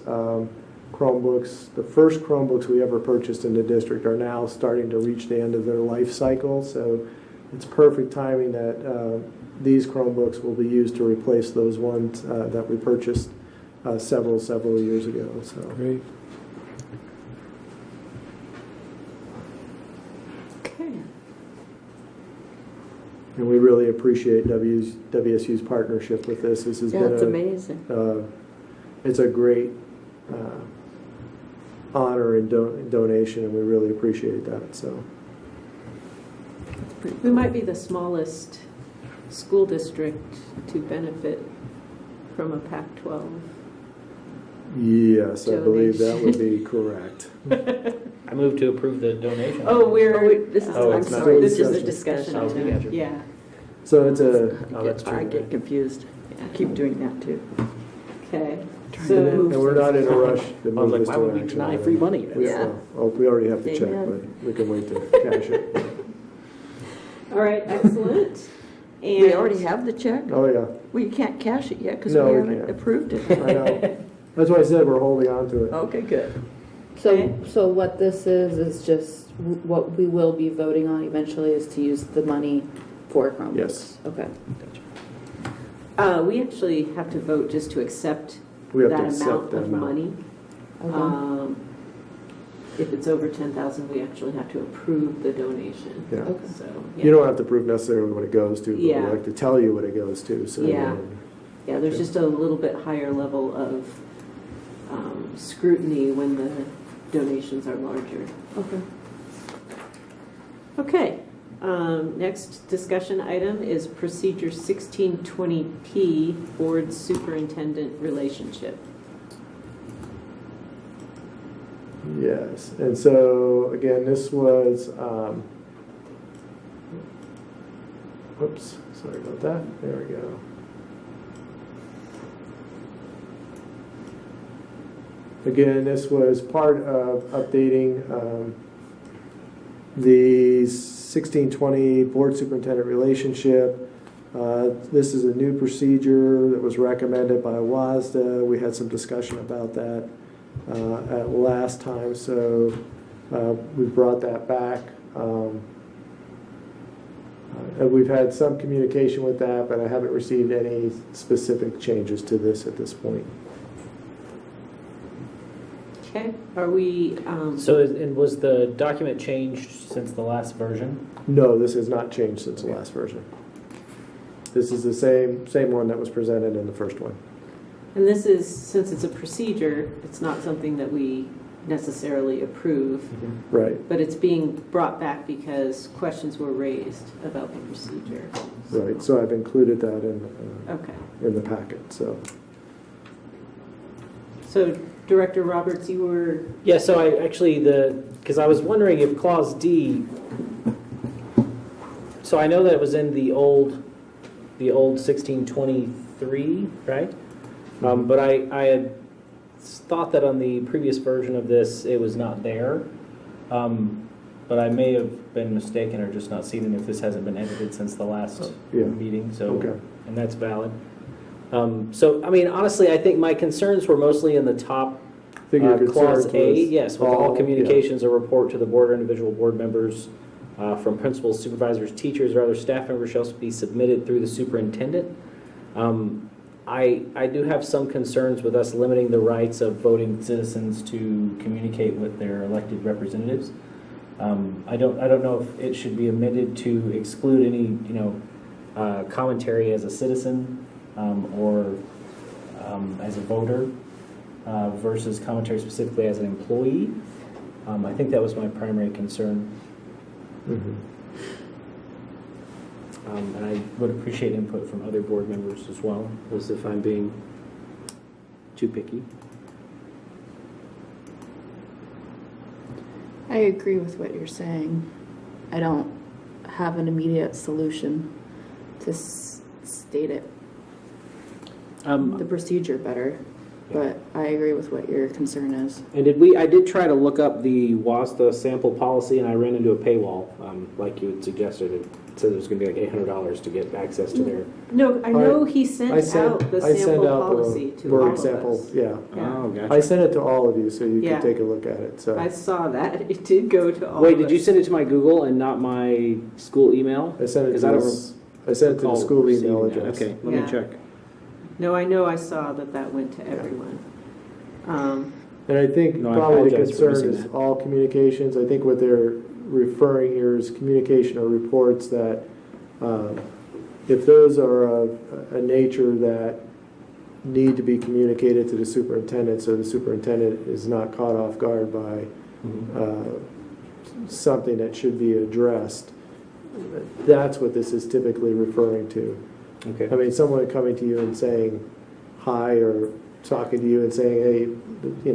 Chromebooks. The first Chromebooks we ever purchased in the district are now starting to reach the end of their life cycle, so it's perfect timing that these Chromebooks will be used to replace those ones that we purchased several years ago. So Great. Okay. and we really appreciate WSU's partnership with this. This has yeah, been it's amazing. It's a great honor and donation, and we really appreciate that. So. We might be the smallest school district to benefit from a Pac-12. Yes, I believe that would be correct. I move to approve the donation. Oh, This is, Oh, I'm it's not- sorry, this this is is a discussion. Oh, okay, gotcha. Yeah. So it's a, Oh, that's true. I get confused. I keep doing that too. Okay. and So, we're not in a rush to I was move like, this why to would an we action deny item. free money? Yeah. Well, we already have the check, Amen. but we can wait to cash it. all right, excellent. And We already have the check? Oh, yeah, Well, you can't cash it yet because No, we we haven't can't. approved it. I know. That's why I said we're holding on to it. Okay, good. Okay. So what this is just what we will be voting on eventually is to use the money for Chromebooks. Yes. Okay. We actually have to vote just to accept We have to that accept amount that of amount. money. Okay. If it's over 10,000, we actually have to approve the donation. Yeah. Okay. So, You don't have to prove necessarily what it goes to, but we Yeah. like to tell you what it goes to. So Yeah. Yeah, there's just a little bit higher level of scrutiny when the donations are larger. Okay. Okay, next discussion item is Procedure 1620P, Board Superintendent Relationship. Yes, and so, again, this was, whoops, sorry about that. There we go. Again, this was part of updating the 1620 Board Superintendent Relationship. This is a new procedure that was recommended by WASDA. We had some discussion about that at last time, so we brought that back. And we've had some communication with that, but I haven't received any specific changes to this at this point. Okay, are we, So, and was the document changed since the last version? No, this has not changed since the last version. This is the same one that was presented in the first one. And this is, since it's a procedure, it's not something that we necessarily approve, Right, but it's being brought back because questions were raised about the procedure. right. So I've included that Okay. in the packet, so. So Director Roberts, you were, Yeah, so I actually, because I was wondering if Clause D, so I know that it was in the old 1623, right? But I had thought that on the previous version of this, it was not there. But I may have been mistaken or just not seen it if this hasn't been edited since the last Yeah. meeting, so, Okay. and that's valid. So, I mean, honestly, I think my concerns were mostly in the top I think your Clause concerns A, was yes, with all yeah. communications or report to the board or individual board members from principals, supervisors, teachers, or other staff members shall be submitted through the superintendent. I do have some concerns with us limiting the rights of voting citizens to communicate with their elected representatives. I don't know if it should be amended to exclude any, commentary as a citizen or as a voter versus commentary specifically as an employee. I think that was my primary concern. And I would appreciate input from other board members as well, as if I'm being too picky. I agree with what you're saying. I don't have an immediate solution to state it, the procedure better, but I agree with what your concern is. And I did try to look up the WASDA sample policy, and I ran into a paywall, like you had suggested. It said it was going to be like $800 to get access to their. no, I know he sent out the I sent sample out policy the to all word of sample, us. yeah. Oh, gotcha. I sent it to all of you so you Yeah. can take a look at it, so. I saw that. It did go to all Wait, of did you us. send it to my Google and not my school email? I sent it 'Cause to I don't I sent it to the recall school email receiving that. address. Okay, let Yeah. me check. No, I know I saw that went to everyone. And I think No, I probably the apologize for concern missing is that. all communications. I think what they're referring here is communication or reports that, if those are of a nature that need to be communicated to the superintendent, so the superintendent is not caught off guard by something that should be addressed, that's what this is typically referring to. Okay. I mean, someone coming to you and saying hi, or talking to you and saying, hey,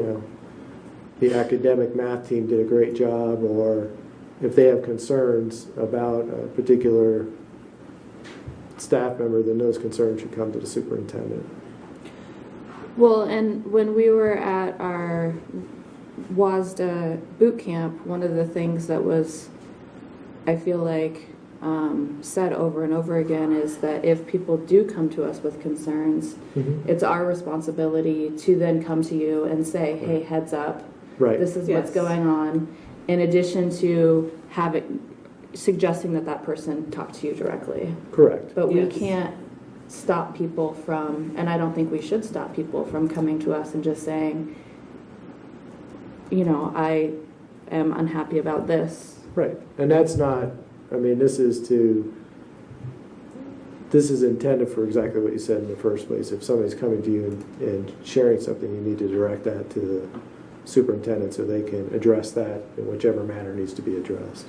the academic math team did a great job, or if they have concerns about a particular staff member, then those concerns should come to the superintendent. Well, and when we were at our WASDA boot camp, one of the things that was, I feel like, said over and over again is that if people do come to us with concerns, it's our responsibility to then come to you and say, hey, heads up, Right. this is what's Yes. going on, in addition to suggesting that person talk to you directly. Correct. But we Yes. can't stop people from, and I don't think we should stop people from coming to us and just saying, I am unhappy about this. Right. And that's not, I mean, this is intended for exactly what you said in the first place. If somebody's coming to you and sharing something, you need to direct that to the superintendent so they can address that in whichever manner needs to be addressed.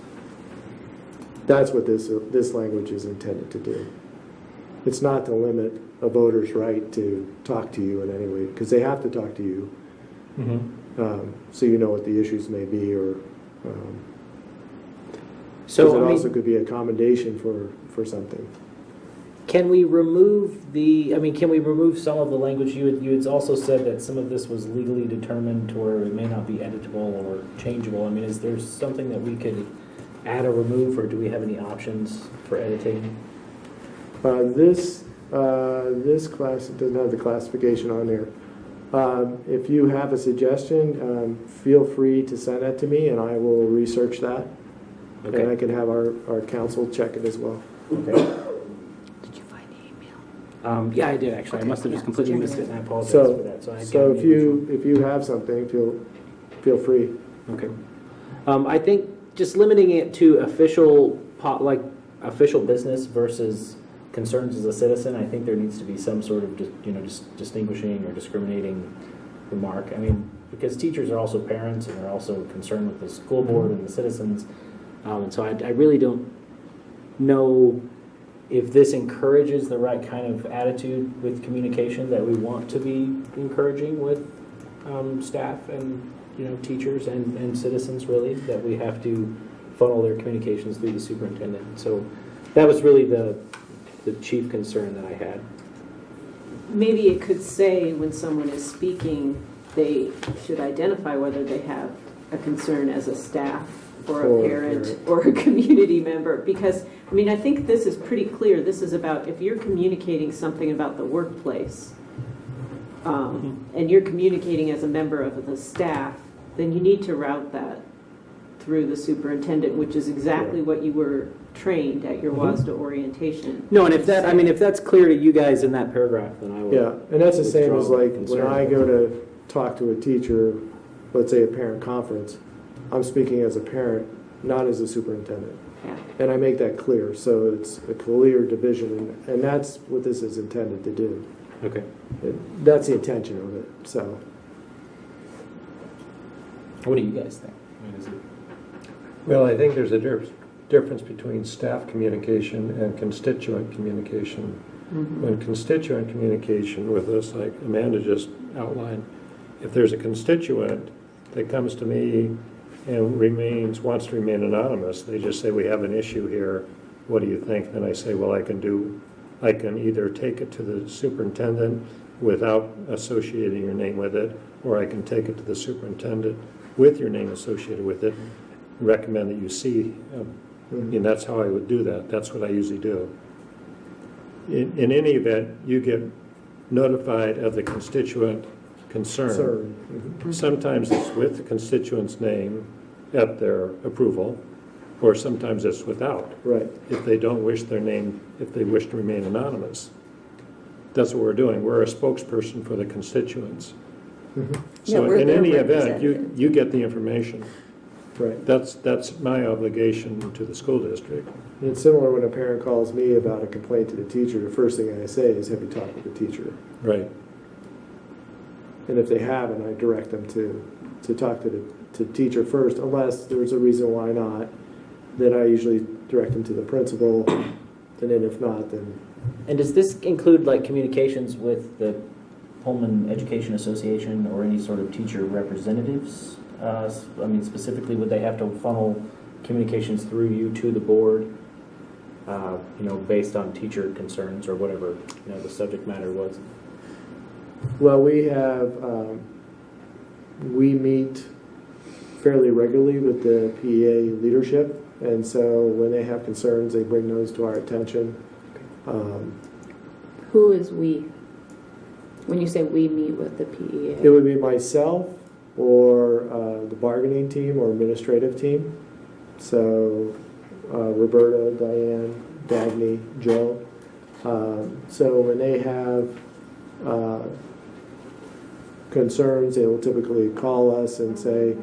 That's what this language is intended to do. It's not to limit a voter's right to talk to you in any way, because they have to talk to you, so you know what the issues may be, or So, it I also mean, could be a commendation for something. can we remove some of the language? You had also said that some of this was legally determined to where it may not be editable or changeable. I mean, is there something that we could add or remove, or do we have any options for editing? This class, it doesn't have the classification on there. If you have a suggestion, feel free to send that to me, and I will research that. And I can have our council check it as well. Okay. Did you find the email? Yeah, I did actually. I must have just completely missed it, and I apologize So, for that. so if you have something, feel free. Okay. I think just limiting it to official business versus concerns as a citizen, I think there needs to be some sort of, just distinguishing or discriminating remark. I mean, because teachers are also parents and they're also concerned with the school board and the citizens. And so I really don't know if this encourages the right kind of attitude with communication that we want to be encouraging with staff and teachers and citizens, really, that we have to funnel their communications through the superintendent. So that was really the chief concern that I had. Maybe it could say when someone is speaking, they should identify whether they have a concern as a staff or a parent or a community member. Because, I mean, I think this is pretty clear. This is about if you're communicating something about the workplace and you're communicating as a member of the staff, then you need to route that through the superintendent, which is exactly what you were trained at your WASDA orientation. No, and if that's clear to you guys in that paragraph, then I will. Yeah, and that's the same as like withdraw when I go to talk to a teacher, let's say a parent conference, I'm speaking as a parent, not as a superintendent. Yeah. And I make that clear, so it's a clear division, and that's what this is intended to do. Okay. That's the intention of it, so. What do you guys think? I mean, is it... Well, I think there's a difference between staff communication and constituent communication. When constituent communication with us, like Amanda just outlined, if there's a constituent that comes to me and wants to remain anonymous, they just say, we have an issue here, what do you think? Then I say, well, I can either take it to the superintendent without associating your name with it, or I can take it to the superintendent with your name associated with it, recommend that you see, and that's how I would do that. That's what I usually do. In any event, you get notified of the constituent concern. Sometimes it's with the constituent's name at their approval, or sometimes it's without. Right. If they don't wish their name, if they wish to remain anonymous. That's what we're doing. We're a spokesperson for the constituents. So we're in their any event, representative. you get the information. Right. That's my obligation to the school district. And it's similar when a parent calls me about a complaint to the teacher, the first thing I say is, have you talked with the teacher? Right. And if they haven't, I direct them to talk to the teacher first, unless there's a reason why not. Then I usually direct them to the principal, and then if not, then... And does this include like communications with the Pullman Education Association or any sort of teacher representatives? I mean, specifically, would they have to funnel communications through you to the board, based on teacher concerns or whatever, the subject matter was? Well, we meet fairly regularly with the PEA leadership, and so when they have concerns, they bring those to our attention. Who is we? When you say we meet with the PEA? It would be myself or the bargaining team or administrative team. So Roberta, Diane, Dagny, Joe. So when they have concerns, they will typically call us and say,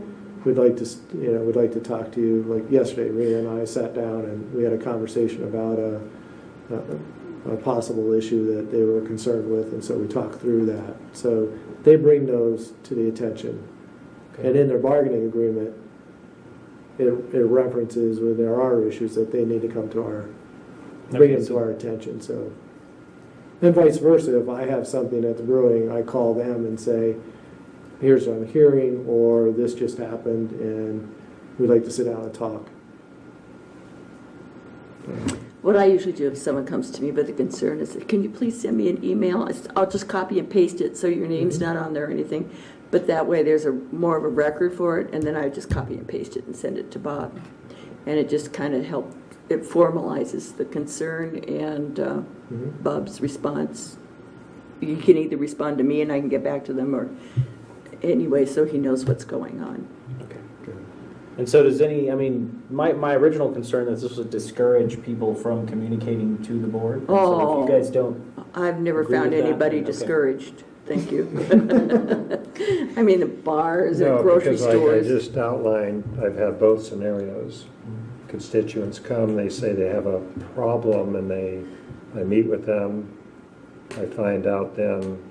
we'd like to talk to you. Like yesterday, Rena and I sat down and we had a conversation about a possible issue that they were concerned with, and so we talked through that. So they bring those to the attention. Okay. And in their bargaining agreement, it references when there are issues that they need to come to bring them to our attention. So, and vice versa, if I have something that's brewing, I call them and say, here's what I'm hearing, or this just happened, and we'd like to sit down and talk. What I usually do if someone comes to me with a concern is, can you please send me an email? I'll just copy and paste it so your name's not on there or anything. But that way there's more of a record for it, and then I just copy and paste it and send it to Bob. And it just kind of it formalizes the concern and Bob's response. You can either respond to me and I can get back to them, or anyway, so he knows what's going on. And so my original concern is this would discourage people from communicating to the board. So if you guys don't I've never agree found with that, anybody then okay. discouraged. Thank you. I mean, the bars and No, grocery because stores. I just outlined, I've had both scenarios. Constituents come, they say they have a problem, and they I meet with them, I find out then,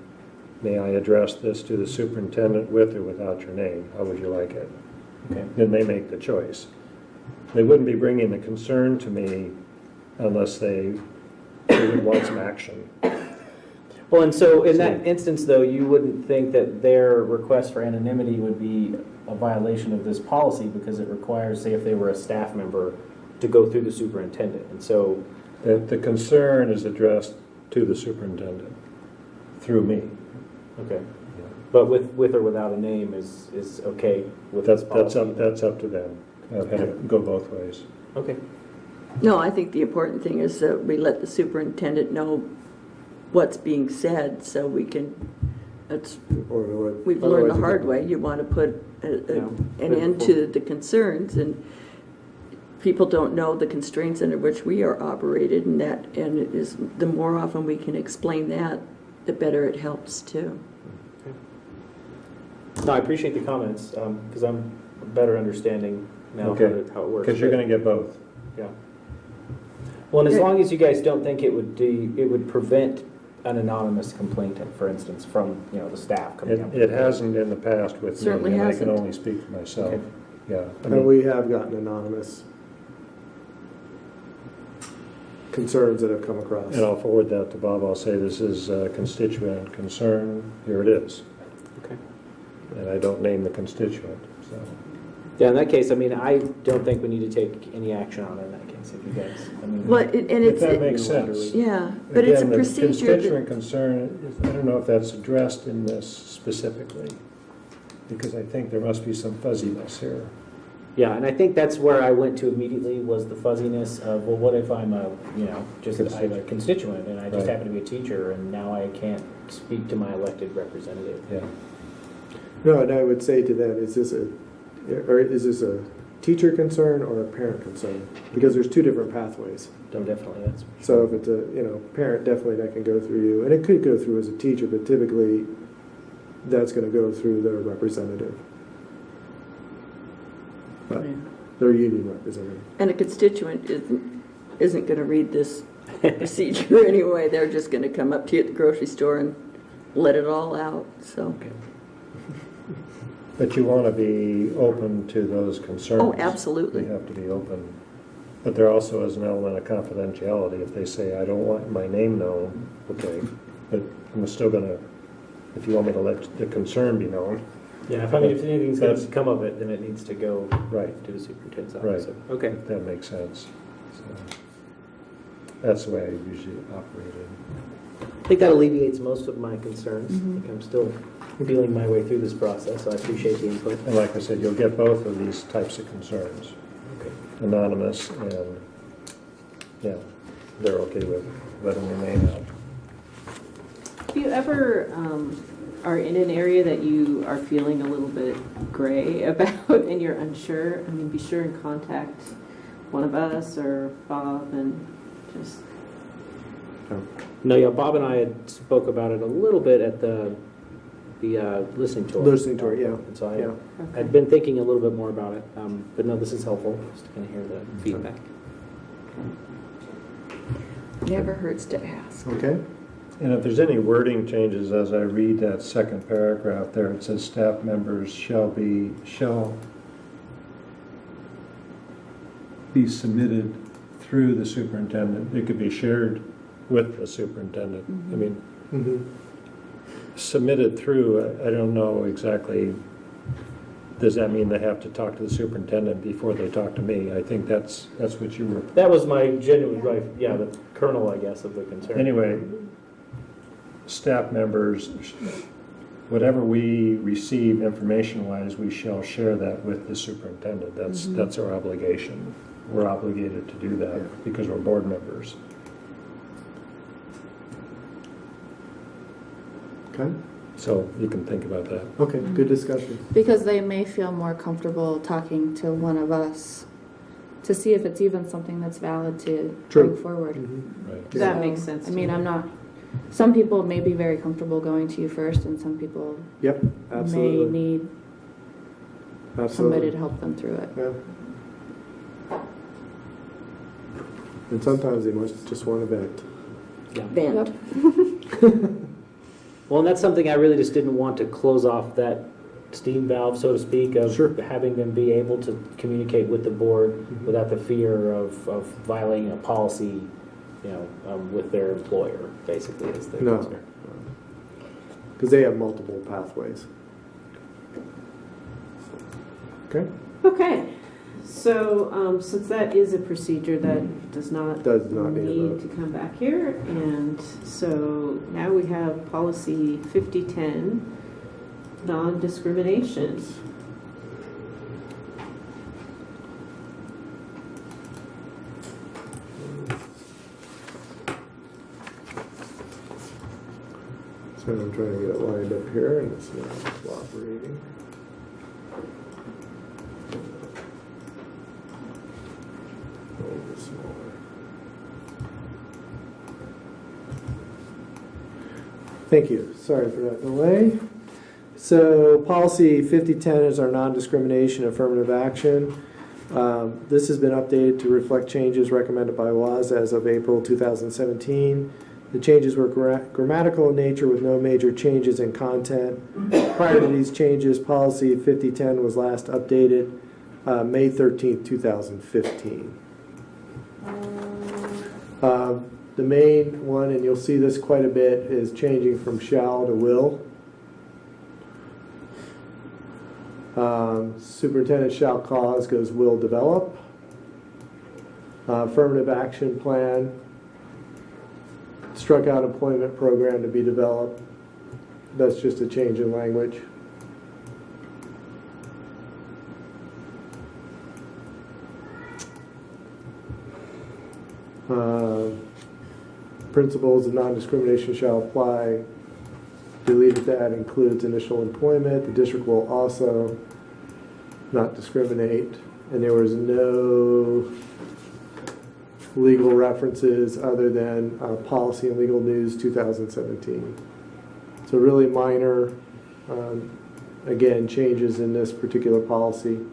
may I address this to the superintendent with or without your name? How would you like it? Okay. Then they make the choice. They wouldn't be bringing the concern to me unless they would want some action. Well, and so in that instance, though, you wouldn't think that their request for anonymity would be a violation of this policy because it requires, say, if they were a staff member, to go through the superintendent. And so The concern is addressed to the superintendent through me. okay. But with or without a name is okay with this policy? That's up to them. I've had it go both ways. Okay. No, I think the important thing is that we let the superintendent know what's being said, so we can, we've learned the hard way. You want to put an end to the concerns, and people don't know the constraints under which we are operated, and it is, the more often we can explain that, the better it helps too. No, I appreciate the comments because I'm better understanding now how it works. Because you're going to get both. Yeah. Well, and as long as you guys don't think it would prevent an anonymous complainant, for instance, from the staff coming up. It hasn't in the past with me, Certainly and hasn't. I can only speak for myself. Okay. Yeah. And we have gotten anonymous concerns that have come across. And I'll forward that to Bob. I'll say this is a constituent concern. Here it is. Okay. And I don't name the constituent. So. Yeah, in that case, I mean, I don't think we need to take any action on it in that case, if you guys, I mean. Well, and If that makes sense. Yeah, but it's a Again, procedure. the constituent concern, I don't know if that's addressed in this specifically, because I think there must be some fuzziness here. Yeah, and I think that's where I went to immediately was the fuzziness of, well, what if I'm I'm a constituent and I just Right. happen to be a teacher and now I can't speak to my elected representative? Yeah. No, and I would say to them, is this a teacher concern or a parent concern? Because there's two different pathways. No, definitely, that's. So if it's a parent, definitely that can go through you, and it could go through as a teacher, but typically that's going to go through their representative, but their union representative. And a constituent isn't going to read this procedure anyway. They're just going to come up to you at the grocery store and let it all out. So. Okay. But you want to be open to those concerns. Oh, absolutely. You have to be open. But there also is an element of confidentiality. If they say, I don't want my name known, okay, but I'm still going to, if you want me to let the concern be known. Yeah, if anything's going to come of it, then it needs to go right to the superintendent's Right. office. Okay. That makes sense. So that's the way I usually operated. I think that alleviates most of my concerns. I think I'm still feeling my way through this process, so I appreciate the input. And like I said, you'll get both of these types of concerns. Okay. Anonymous and, yeah, they're okay with letting their name out. If you ever are in an area that you are feeling a little bit gray about and you're unsure, I mean, be sure and contact one of us or Bob and just... No, yeah, Bob and I had spoke about it a little bit at the listening tour. Listening tour, yeah. And so I'd been thinking a little bit more about it, but no, this is helpful, just to kind of hear the feedback. Never hurts to ask. Okay. And if there's any wording changes, as I read that second paragraph there, it says staff members shall be submitted through the superintendent. It could be shared with the superintendent. I mean, submitted through, I don't know exactly, does that mean they have to talk to the superintendent before they talk to me? I think that's what you were. That was my genuine, the kernel, I guess, of the concern. Anyway, staff members, whatever we receive information-wise, we shall share that with the superintendent. That's our obligation. We're obligated to do that because we're board members. Okay. So you can think about that. Okay, good discussion. Because they may feel more comfortable talking to one of us to see if it's even something that's valid to bring forward. Right. That So, makes sense I to mean, me. I'm not, some people may be very comfortable going to you first, and some people Yep, may absolutely. need somebody Absolutely. to help them through it. Yeah. And sometimes they must just want to vent. vent. Well, and that's something I really just didn't want to close off that steam valve, so to speak, of having them be able to communicate with the board without the fear of violating a policy, with their employer, basically, is the No. concern. Because they have multiple pathways. Okay? Okay, so since that is a procedure that does not Does not need a need vote. to come back here, and so now we have policy 5010, non-discrimination. So I'm trying to get it lined up here, and it's not cooperating. A little bit smaller. Thank you. Sorry for that delay. So policy 5010 is our non-discrimination affirmative action. This has been updated to reflect changes recommended by WASDA as of April 2017. The changes were grammatical in nature with no major changes in content. Prior to these changes, policy 5010 was last updated May 13th, 2015. The main one, and you'll see this quite a bit, is changing from shall to will. Superintendent shall cause goes will develop. Affirmative action plan, struck out employment program to be developed. That's just a change in language. Principles of non-discrimination shall apply. Deleted that, includes initial employment. The district will also not discriminate. And there was no legal references other than Policy and Legal News 2017. So really minor, again, changes in this particular policy.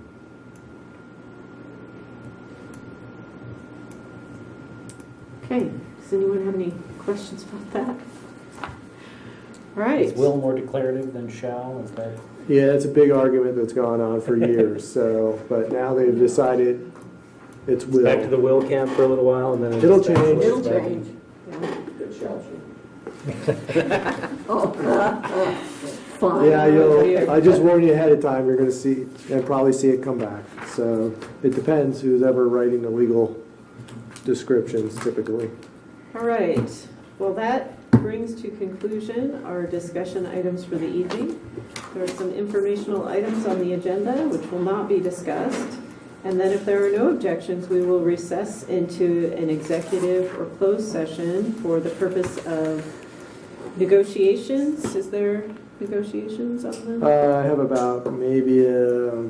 Okay, does anyone have any questions about that? All right. Is will more declarative than shall? Is that? Yeah, it's a big argument that's gone on for years. So, but now they've decided it's will. Back to the will camp for a little while, and then It'll change. It'll change. Fine. Yeah, I just warn you ahead of time, you're going to see, and probably see it come back. So it depends who's ever writing the legal descriptions typically. All right, well, that brings to conclusion our discussion items for the evening. There are some informational items on the agenda which will not be discussed. And then if there are no objections, we will recess into an executive or closed session for the purpose of negotiations. Is there negotiations on them? I have about maybe a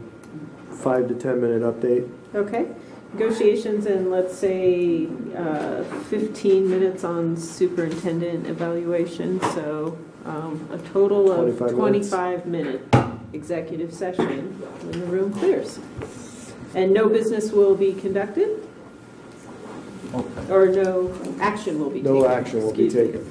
5 to 10 minute update. Okay. Negotiations and let's say 15 minutes on superintendent evaluation. So a total of 25-minute executive session when the room clears. And no business will be conducted? Or no action will be taken? No action will be taken.